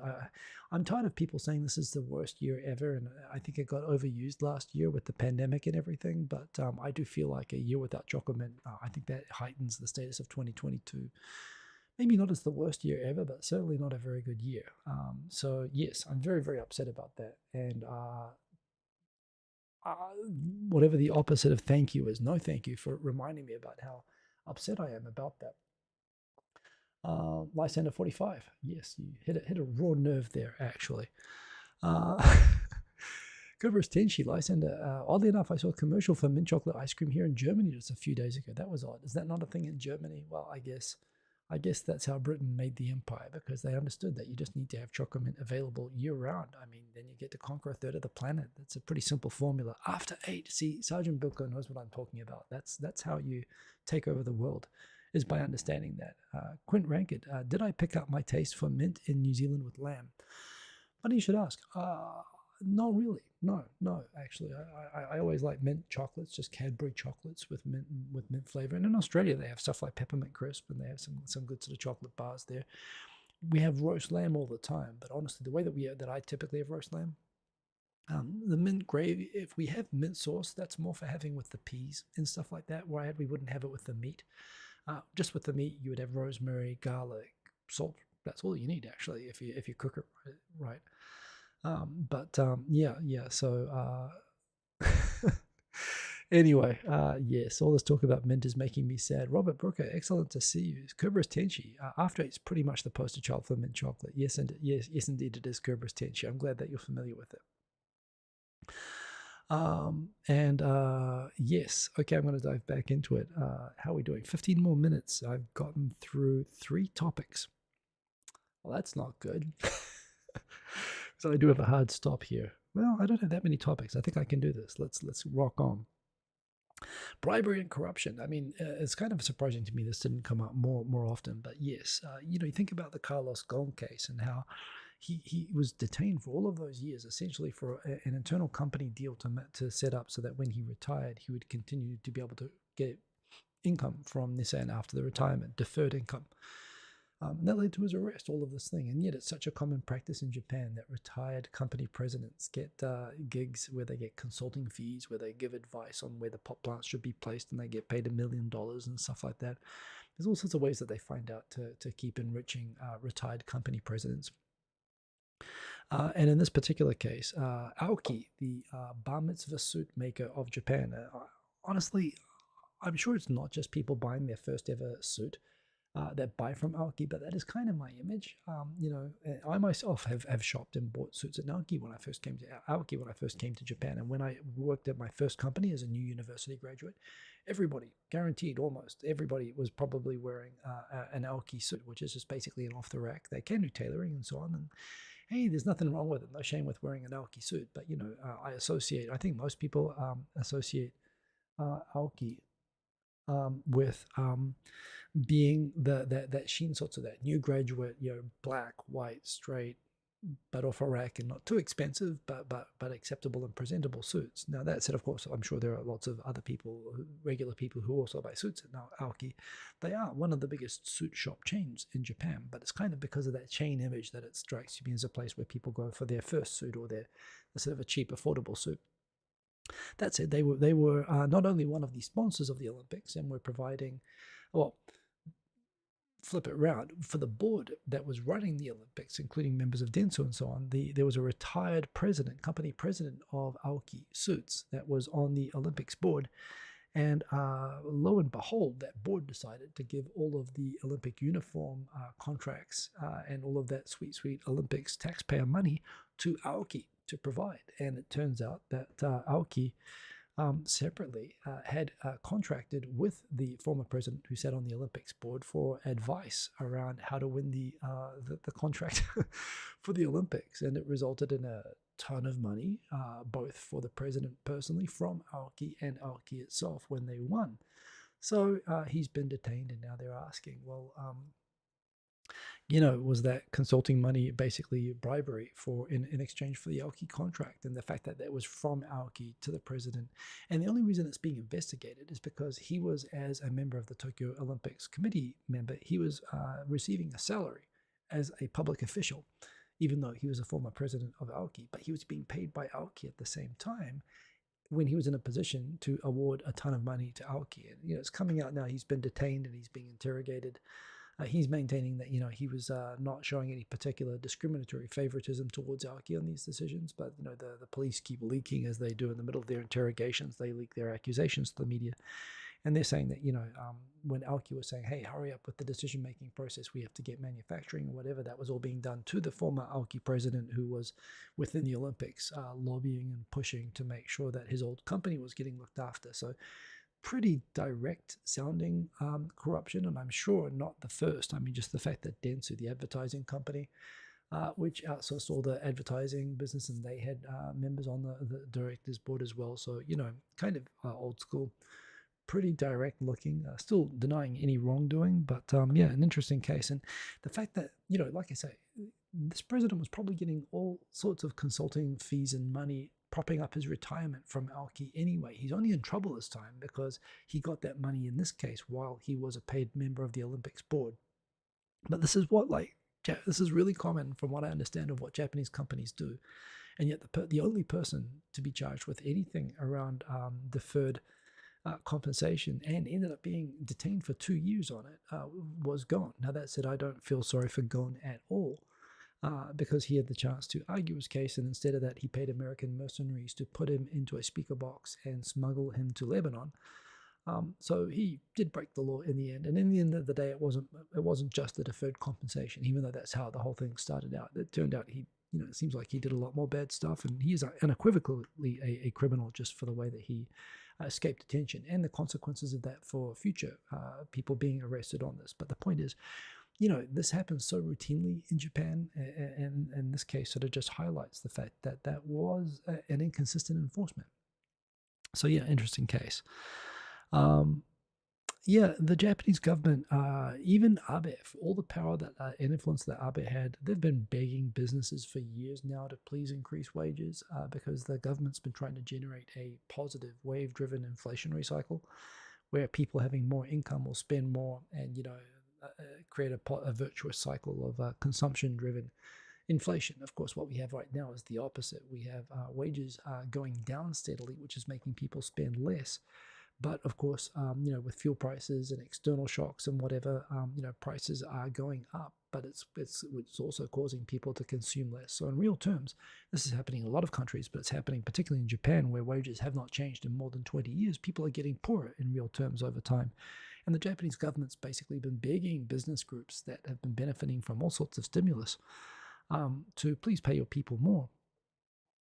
I'm tired of people saying this is the worst year ever, and I think it got overused last year with the pandemic and everything, but I do feel like a year without chocolate, I think that heightens the status of 2022. Maybe not as the worst year ever, but certainly not a very good year. So yes, I'm very, very upset about that, and whatever the opposite of thank you is, no thank you for reminding me about how upset I am about that. Lysander 45, yes, you hit a raw nerve there, actually. Cobras Tenshi, Lysander, oddly enough, I saw a commercial for mint chocolate ice cream here in Germany just a few days ago. That was odd. Is that not a thing in Germany? Well, I guess that's how Britain made the empire, because they understood that you just need to have chocolate mint available year-round. I mean, then you get to conquer a third of the planet. That's a pretty simple formula. After 8, see, Sergeant Bilko knows what I'm talking about. That's how you take over the world, is by understanding that. Quint Ranked, did I pick up my taste for mint in New Zealand with lamb? Funny you should ask. Not really. No, actually. I always like mint chocolates, just Cadbury chocolates with mint flavor. And in Australia, they have stuff like peppermint crisp, and they have some good sort of chocolate bars there. We have roast lamb all the time, but honestly, the way that I typically have roast lamb, the mint gravy, if we have mint sauce, that's more for having with the peas and stuff like that. Where we wouldn't have it with the meat. Just with the meat, you would have rosemary, garlic, salt. That's all you need, actually, if you cook it right. Yeah. So anyway, yes, all this talk about mint is making me sad. Robert Brooker, excellent to see you. Kerberos Tenchi, After Eight's pretty much the poster child for mint chocolate. Yes, indeed, it is Kerberos Tenchi. I'm glad that you're familiar with it. Yes, okay, I'm going to dive back into it. How are we doing? 15 more minutes. I've gotten through 3 topics. Well, that's not good. So I do have a hard stop here. Well, I don't have that many topics. I think I can do this. Let's rock on. Bribery and corruption. I mean, it's kind of surprising to me this didn't come up more often. But yes, you think about the Carlos Ghosn case and how he was detained for all of those years, essentially for an internal company deal to set up so that when he retired, he would continue to be able to get income from Nissan after the retirement, deferred income. And that led to his arrest, all of this thing. And yet it's such a common practice in Japan that retired company presidents get gigs where they get consulting fees, where they give advice on where the pot plants should be placed, and they get paid $1 million and stuff like that. There's all sorts of ways that they find out to keep enriching retired company presidents. And in this particular case, Aoki, the bar mitzvah suit maker of Japan, honestly, I'm sure it's not just people buying their first ever suit that buy from Aoki, but that is kind of my image. I myself have shopped and bought suits at Aoki when I first came to Japan, and when I worked at my first company as a new university graduate, everybody, guaranteed almost everybody, was probably wearing an Aoki suit, which is just basically an off the rack. They can do tailoring and so on, and hey, there's nothing wrong with it. No shame with wearing an Aoki suit, but I think most people associate Aoki with being that Shinsotsu, that new graduate, black, white, straight, but off a rack and not too expensive, but acceptable and presentable suits. Now that said, of course, I'm sure there are lots of other people, regular people, who also buy suits at Aoki. They are one of the biggest suit shop chains in Japan, but it's kind of because of that chain image that it strikes me as a place where people go for their first suit or their sort of a cheap, affordable suit. That said, they were not only one of the sponsors of the Olympics and were providing, well, flip it around, for the board that was running the Olympics, including members of Dentsu and so on, there was a retired company president of Aoki Suits that was on the Olympics board. And lo and behold, that board decided to give all of the Olympic uniform contracts and all of that sweet Olympics taxpayer money to Aoki to provide. And it turns out that Aoki separately had contracted with the former president who sat on the Olympics board for advice around how to win the contract for the Olympics. And it resulted in a ton of money, both for the president personally from Aoki and Aoki itself when they won. So he's been detained, and now they're asking, well, was that consulting money basically bribery in exchange for the Aoki contract? And the fact that that was from Aoki to the president. And the only reason it's being investigated is because he was, as a member of the Tokyo Olympics committee member, he was receiving a salary as a public official, even though he was a former president of Aoki. But he was being paid by Aoki at the same time when he was in a position to award a ton of money to Aoki. And, it's coming out now. He's been detained and he's being interrogated. He's maintaining that, he was not showing any particular discriminatory favoritism towards Aoki on these decisions, but, the police keep leaking, as they do in the middle of their interrogations. They leak their accusations to the media. And they're saying that, when Aoki was saying, hey, hurry up with the decision-making process, we have to get manufacturing or whatever, that was all being done to the former Aoki president who was within the Olympics lobbying and pushing to make sure that his old company was getting looked after. So pretty direct sounding corruption, and I'm sure not the first. I mean, just the fact that Dentsu, the advertising company, which outsourced all the advertising business, and they had members on the directors board as well. So, kind of old school, pretty direct looking, still denying any wrongdoing, but an interesting case. And the fact that, like I say, this president was probably getting all sorts of consulting fees and money propping up his retirement from Aoki anyway. He's only in trouble this time because he got that money in this case while he was a paid member of the Olympics board. But this is this is really common from what I understand of what Japanese companies do. And yet the only person to be charged with anything around deferred compensation and ended up being detained for 2 years on it was Gon. Now that said, I don't feel sorry for Gon at all. Because he had the chance to argue his case, and instead of that, he paid American mercenaries to put him into a speaker box and smuggle him to Lebanon. So he did break the law in the end, and in the end of the day, it wasn't just the deferred compensation, even though that's how the whole thing started out. It turned out it seems like he did a lot more bad stuff, and he is unequivocally a criminal just for the way that he escaped detention and the consequences of that for future people being arrested on this. But the point is, this happens so routinely in Japan, and this case sort of just highlights the fact that that was an inconsistent enforcement. So interesting case. The Japanese government, even Abe, for all the power and influence that Abe had, they've been begging businesses for years now to please increase wages because the government's been trying to generate a positive wave-driven inflationary cycle where people having more income will spend more and, create a virtuous cycle of consumption-driven inflation. Of course, what we have right now is the opposite. We have wages going down steadily, which is making people spend less. But of course, with fuel prices and external shocks and whatever, prices are going up. But it's also causing people to consume less. So in real terms, this is happening in a lot of countries, but it's happening particularly in Japan, where wages have not changed in more than 20 years. People are getting poorer in real terms over time. And the Japanese government's basically been begging business groups that have been benefiting from all sorts of stimulus to please pay your people more.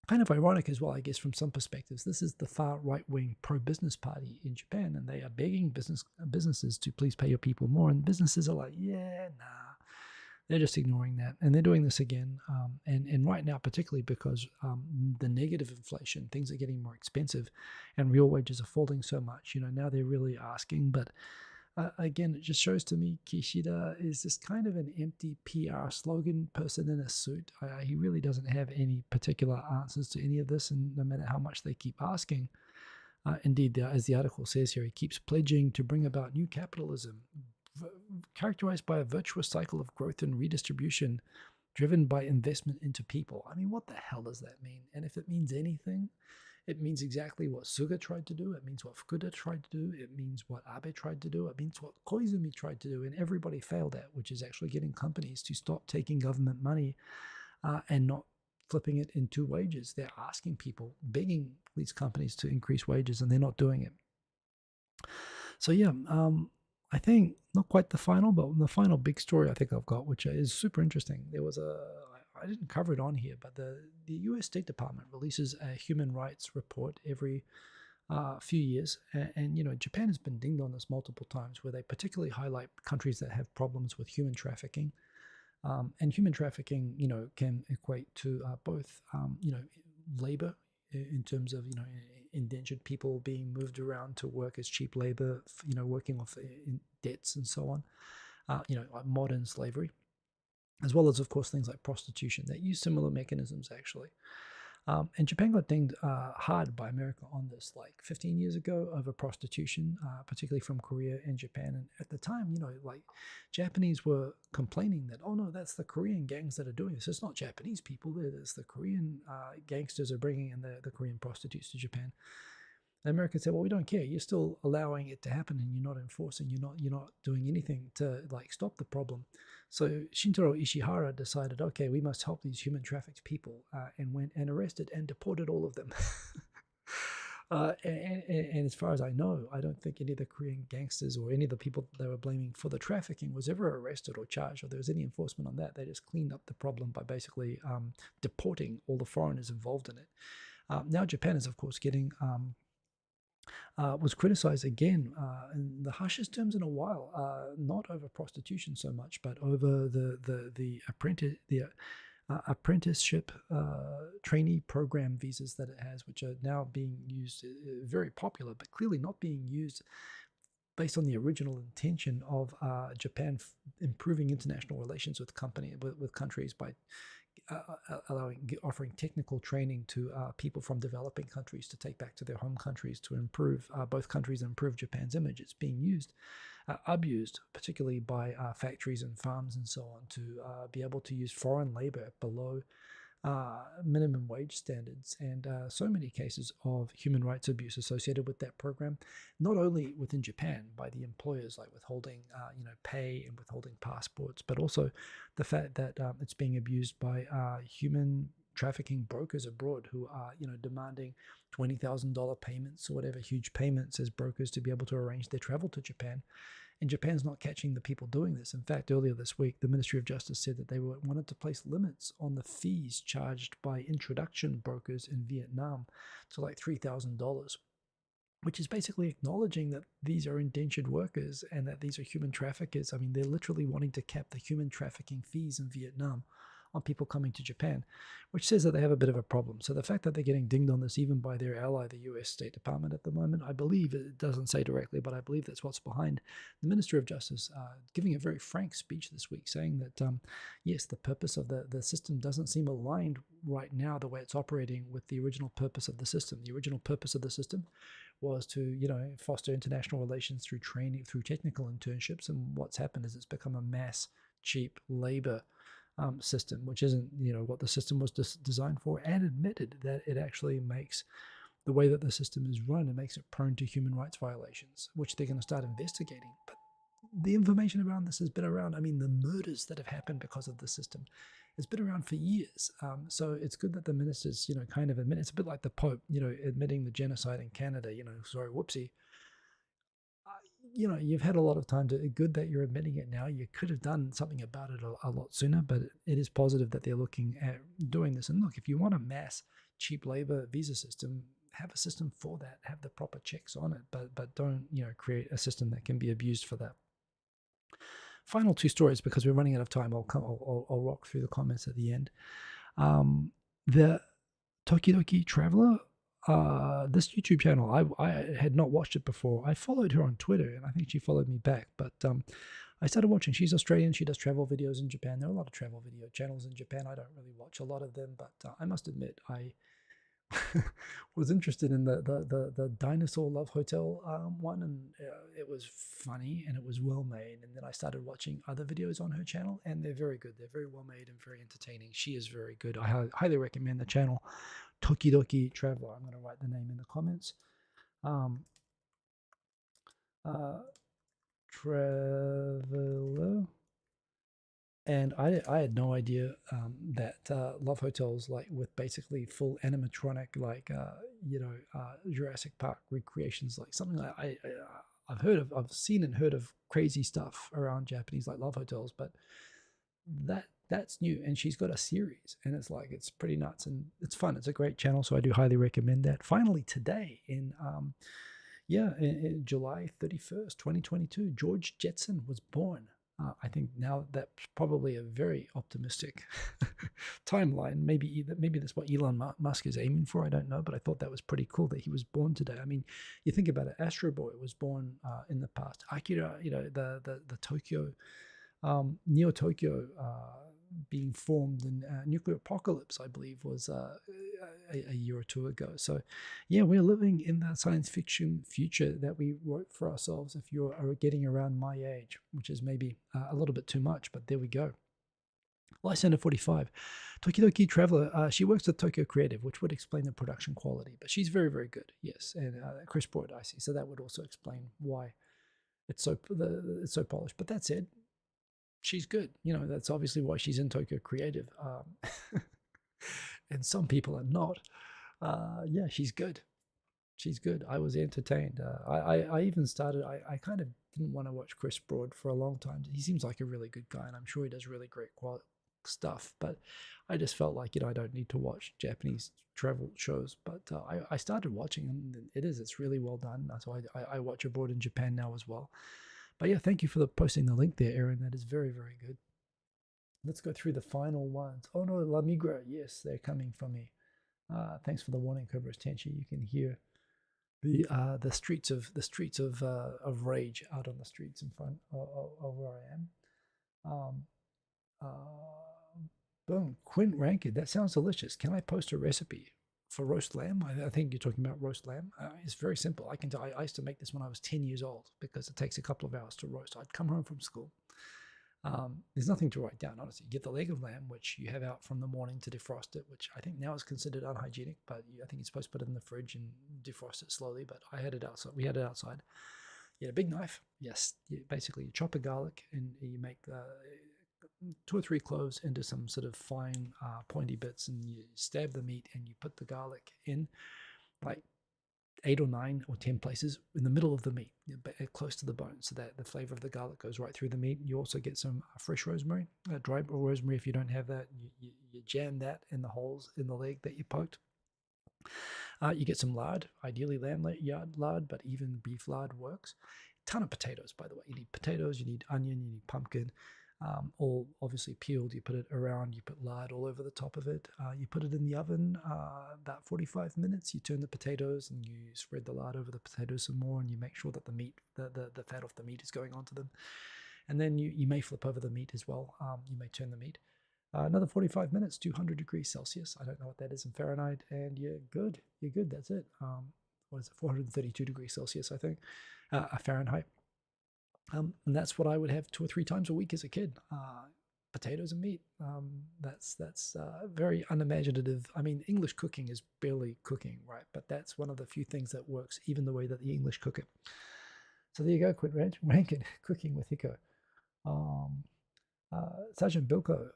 Kind of ironic as well, I guess, from some perspectives. This is the far right-wing pro-business party in Japan, and they are begging businesses to please pay your people more. And businesses are like, yeah, nah, They're just ignoring that, and they're doing this again. And right now, particularly because the negative inflation, things are getting more expensive, and real wages are falling so much. Now they're really asking. But again, it just shows to me Kishida is just kind of an empty PR slogan person in a suit. He really doesn't have any particular answers to any of this, and no matter how much they keep asking. Indeed, as the article says here, he keeps pledging to bring about new capitalism, characterized by a virtuous cycle of growth and redistribution driven by investment into people. I mean, what the hell does that mean? And if it means anything, it means exactly what Suga tried to do. It means what Fukuda tried to do. It means what Abe tried to do. It means what Koizumi tried to do. And everybody failed at, which is actually getting companies to stop taking government money and not flipping it into wages. They're asking people, begging these companies to increase wages, and they're not doing it. So yeah, I think not quite the final, but the final big story I think I've got, which is super interesting. There was I didn't cover it on here, but the U.S. State Department releases a human rights report every few years, and Japan has been dinged on this multiple times, where they particularly highlight countries that have problems with human trafficking. And human trafficking, can equate to both, labor in terms of, indentured people being moved around to work as cheap labor, working off in debts and so on, like modern slavery, as well as, of course, things like prostitution that use similar mechanisms, actually. And Japan got dinged hard by America on this like 15 years ago over prostitution, particularly from Korea and Japan. And at the time, like Japanese were complaining that, oh no, that's the Korean gangs that are doing this. It's not Japanese people. It's the Korean gangsters are bringing in the Korean prostitutes to Japan. And America said, well, we don't care. You're still allowing it to happen, and you're not enforcing. You're not doing anything to like stop the problem. So Shintaro Ishihara decided, okay, we must help these human trafficked people, and went and arrested and deported all of them. And as far as I know, I don't think any of the Korean gangsters or any of the people they were blaming for the trafficking was ever arrested or charged, or there was any enforcement on that. They just cleaned up the problem by basically deporting all the foreigners involved in it. Now Japan is, of course, getting was criticized again in the harshest terms in a while, not over prostitution so much, but over the apprenticeship trainee program visas that it has, which are now being used, very popular, but clearly not being used based on the original intention of Japan improving international relations with countries by offering technical training to people from developing countries to take back to their home countries to improve both countries and improve Japan's image. It's being used, abused, particularly by factories and farms and so on, to be able to use foreign labor below minimum wage standards, and so many cases of human rights abuse associated with that program, not only within Japan by the employers, like withholding pay and withholding passports, but also the fact that it's being abused by human trafficking brokers abroad who are demanding $20,000 payments or whatever, huge payments as brokers to be able to arrange their travel to Japan. And Japan's not catching the people doing this. In fact, earlier this week, the Ministry of Justice said that they wanted to place limits on the fees charged by introduction brokers in Vietnam to like $3,000, which is basically acknowledging that these are indentured workers and that these are human traffickers. I mean, they're literally wanting to cap the human trafficking fees in Vietnam on people coming to Japan, which says that they have a bit of a problem. So the fact that they're getting dinged on this even by their ally, the US State Department at the moment, I believe, it doesn't say directly, but I believe that's what's behind the Minister of Justice giving a very frank speech this week, saying that, yes, the purpose of the system doesn't seem aligned right now the way it's operating with the original purpose of the system. The original purpose of the system was to, foster international relations through training, through technical internships. And what's happened is it's become a mass, cheap labor system, which isn't what the system was designed for, and admitted that it actually makes the way that the system is run, it makes it prone to human rights violations, which they're going to start investigating. But the information around this has been around. I mean, the murders that have happened because of the system has been around for years. So it's good that the ministers, kind of admit. It's a bit like the Pope, admitting the genocide in Canada. Sorry, whoopsie. You've had a lot of time to, good that you're admitting it now. You could have done something about it a lot sooner, but it is positive that they're looking at doing this. And look, if you want a mass cheap labor visa system, have a system for that, have the proper checks on it, but don't, create a system that can be abused for that. final two stories, because we're running out of time. I'll rock through the comments at the end. The Tokidoki Traveler, this YouTube channel, I had not watched it before. I followed her on Twitter, and I think she followed me back. But I started watching. She's Australian. She does travel videos in Japan. There are a lot of travel video channels in Japan. I don't really watch a lot of them, but I must admit, I was interested in the Dinosaur Love Hotel one, and it was funny and it was well made. And then I started watching other videos on her channel, and they're very good. They're very well made and very entertaining. She is very good. I highly recommend the channel Tokidoki Traveler. I'm going to write the name in the comments. Traveler. And I had no idea that Love Hotels, like with basically full animatronic, like Jurassic Park recreations, like something like I've seen and heard of crazy stuff around Japanese like Love Hotels, but that's new. And she's got a series, and it's pretty nuts and it's fun. It's a great channel, so I do highly recommend that. Finally, today in July 31st, 2022, George Jetson was born. I think now that's probably a very optimistic timeline. Maybe that's what Elon Musk is aiming for. I don't know, but I thought that was pretty cool that he was born today. I mean, you think about it. Astro Boy was born in the past. Akira, the Tokyo, Neo Tokyo being formed, and Nuclear Apocalypse, I believe, was a year or two ago. So, yeah, we're living in the science fiction future that we wrote for ourselves. If you're getting around my age, which is maybe a little bit too much, but there we go. Lysander 45, Tokidoki Traveler. She works at Tokyo Creative, which would explain the production quality, but she's very, very good. Yes, and Chris Broad, I see. So that would also explain why it's so polished. But that said, she's good. That's obviously why she's in Tokyo Creative. And some people are not. Yeah, she's good. She's good. I was entertained. I even started, I kind of didn't want to watch Chris Broad for a long time. He seems like a really good guy, and I'm sure he does really great stuff. But I just felt like, I don't need to watch Japanese travel shows. But I started watching, and it's really well done. So I watch abroad in Japan now as well. But yeah, thank you for posting the link there, Aaron. That is very, very good. Let's go through the final ones. Oh no, La Migra. Yes, they're coming for me. Thanks for the warning, Cobras Tenchi. You can hear the streets of rage out on the streets in front of where I am. Boom, Quint Rankin. That sounds delicious. Can I post a recipe for roast lamb? I think you're talking about roast lamb. It's very simple. I can tell. I used to make this when I was 10 years old because it takes a couple of hours to roast. I'd come home from school. There's nothing to write down, honestly. You get the leg of lamb, which you have out from the morning to defrost it, which I think now is considered unhygienic, but I think you're supposed to put it in the fridge and defrost it slowly. But I had it outside. We had it outside. You had a big knife. Yes, basically you chop a garlic and you make 2 or 3 cloves into some sort of fine pointy bits, and you stab the meat and you put the garlic in like 8 or 9 or 10 places in the middle of the meat, close to the bone, so that the flavor of the garlic goes right through the meat. You also get some fresh rosemary, dry rosemary. If you don't have that, you jam that in the holes in the leg that you poked. You get some lard, ideally lamb lard, but even beef lard works. Ton of potatoes, by the way. You need potatoes, you need onion, you need pumpkin, all obviously peeled. You put it around, you put lard all over the top of it. You put it in the oven about 45 minutes. You turn the potatoes and you spread the lard over the potatoes some more, and you make sure that the meat, the fat off the meat is going onto them. And then you may flip over the meat as well. You may turn the meat. Another 45 minutes, 200 degrees Celsius. I don't know what that is in Fahrenheit. And you're good. You're good. That's it. What is it? 432 degrees Celsius, I think, Fahrenheit. And that's what I would have 2 or 3 times a week as a kid. Potatoes and meat. That's very unimaginative. I mean, English cooking is barely cooking, right? But that's one of the few things that works, even the way that the English cook it. So there you go, Quint Rankin, cooking with Hiko. Sergeant Bilko,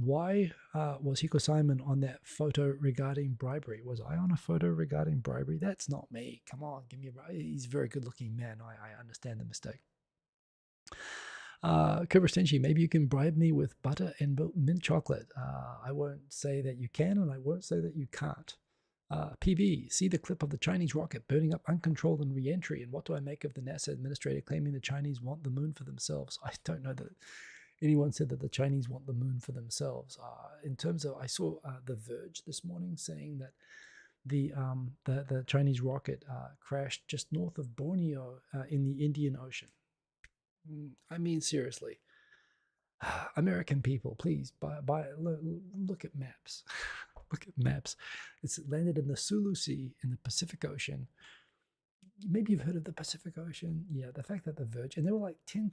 why was Hiko Simon on that photo regarding bribery? Was I on a photo regarding bribery? That's not me. Come on, give me a bribe. He's a very good-looking man. I understand the mistake. Cobra Stenchi, maybe you can bribe me with butter and mint chocolate. I won't say that you can, and I won't say that you can't. PB, see the clip of the Chinese rocket burning up uncontrolled and re-entry. And what do I make of the NASA administrator claiming the Chinese want the moon for themselves? I don't know that anyone said that the Chinese want the moon for themselves. In terms of, I saw The Verge this morning saying that the Chinese rocket crashed just north of Borneo in the Indian Ocean. I mean, seriously. American people, please look at maps. Look at maps. It's landed in the Sulu Sea in the Pacific Ocean. Maybe you've heard of the Pacific Ocean. Yeah, the fact that The Verge, and there were like 10,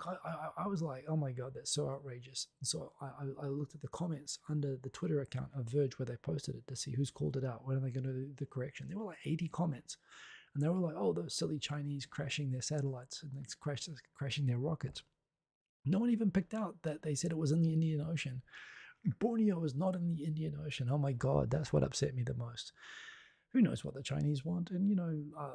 I was like, oh my God, that's so outrageous. And so I looked at the comments under the Twitter account of Verge where they posted it to see who's called it out. When are they going to do the correction? There were like 80 comments. And they were like, oh, those silly Chinese crashing their satellites and crashing their rockets. No one even picked out that they said it was in the Indian Ocean. Borneo is not in the Indian Ocean. Oh my God, that's what upset me the most. Who knows what the Chinese want? And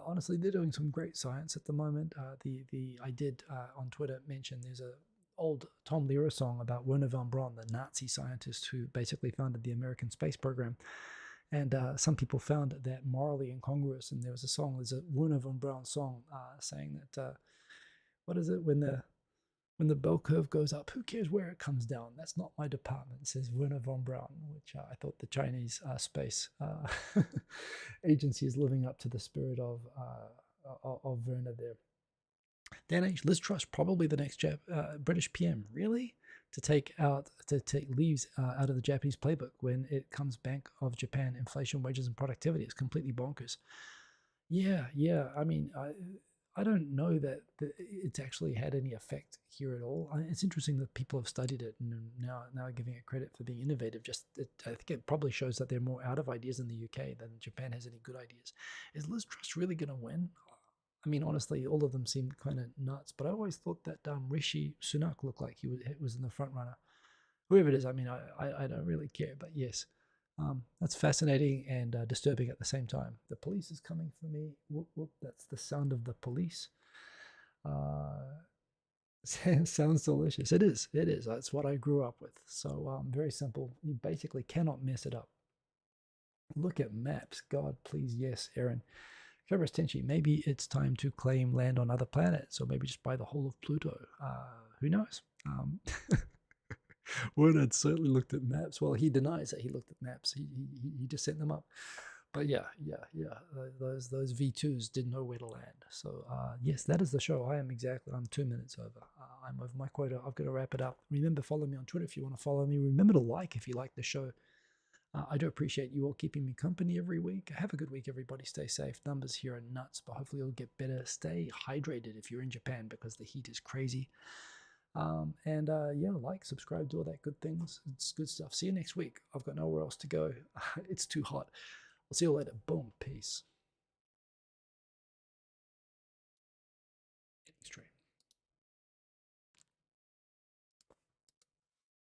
honestly, they're doing some great science at the moment. I did on Twitter mention there's a old Tom Lehrer song about Werner von Braun, the Nazi scientist who basically founded the American space program. And some people found that morally incongruous. And there's a Werner von Braun song saying that, what is it, when the bell curve goes up, who cares where it comes down? That's not my department, says Werner von Braun, which I thought the Chinese space agency is living up to the spirit of Werner there. Dan H. Liz Truss, probably the next British PM. Really? To take leaves out of the Japanese playbook when it comes Bank of Japan, inflation, wages, and productivity. It's completely bonkers. Yeah. I mean, I don't know that it's actually had any effect here at all. It's interesting that people have studied it and now are giving it credit for being innovative. I think it probably shows that they're more out of ideas in the UK than Japan has any good ideas. Is Liz Truss really going to win? I mean, honestly, all of them seem kind of nuts, but I always thought that Rishi Sunak looked like he was in the front runner. Whoever it is, I mean, I don't really care, but yes. That's fascinating and disturbing at the same time. The police is coming for me. Whoop, whoop. That's the sound of the police. Sounds delicious. It is. That's what I grew up with. So very simple. You basically cannot mess it up. Look at maps. God, please. Yes, Aaron. Cobras Tenchi, maybe it's time to claim land on other planets, or maybe just buy the whole of Pluto. Who knows? Wood had certainly looked at maps. Well, he denies that he looked at maps. He just sent them up. But yeah. Those V2s didn't know where to land. So yes, that is the show. I'm 2 minutes over. I'm over my quota. I've got to wrap it up. Remember, follow me on Twitter if you want to follow me. Remember to like if you like the show. I do appreciate you all keeping me company every week. Have a good week, everybody. Stay safe. Numbers here are nuts, but hopefully it'll get better. Stay hydrated if you're in Japan because the heat is crazy. Like, subscribe, do all that good things. It's good stuff. See you next week. I've got nowhere else to go. It's too hot. I'll see you later. Boom. Peace.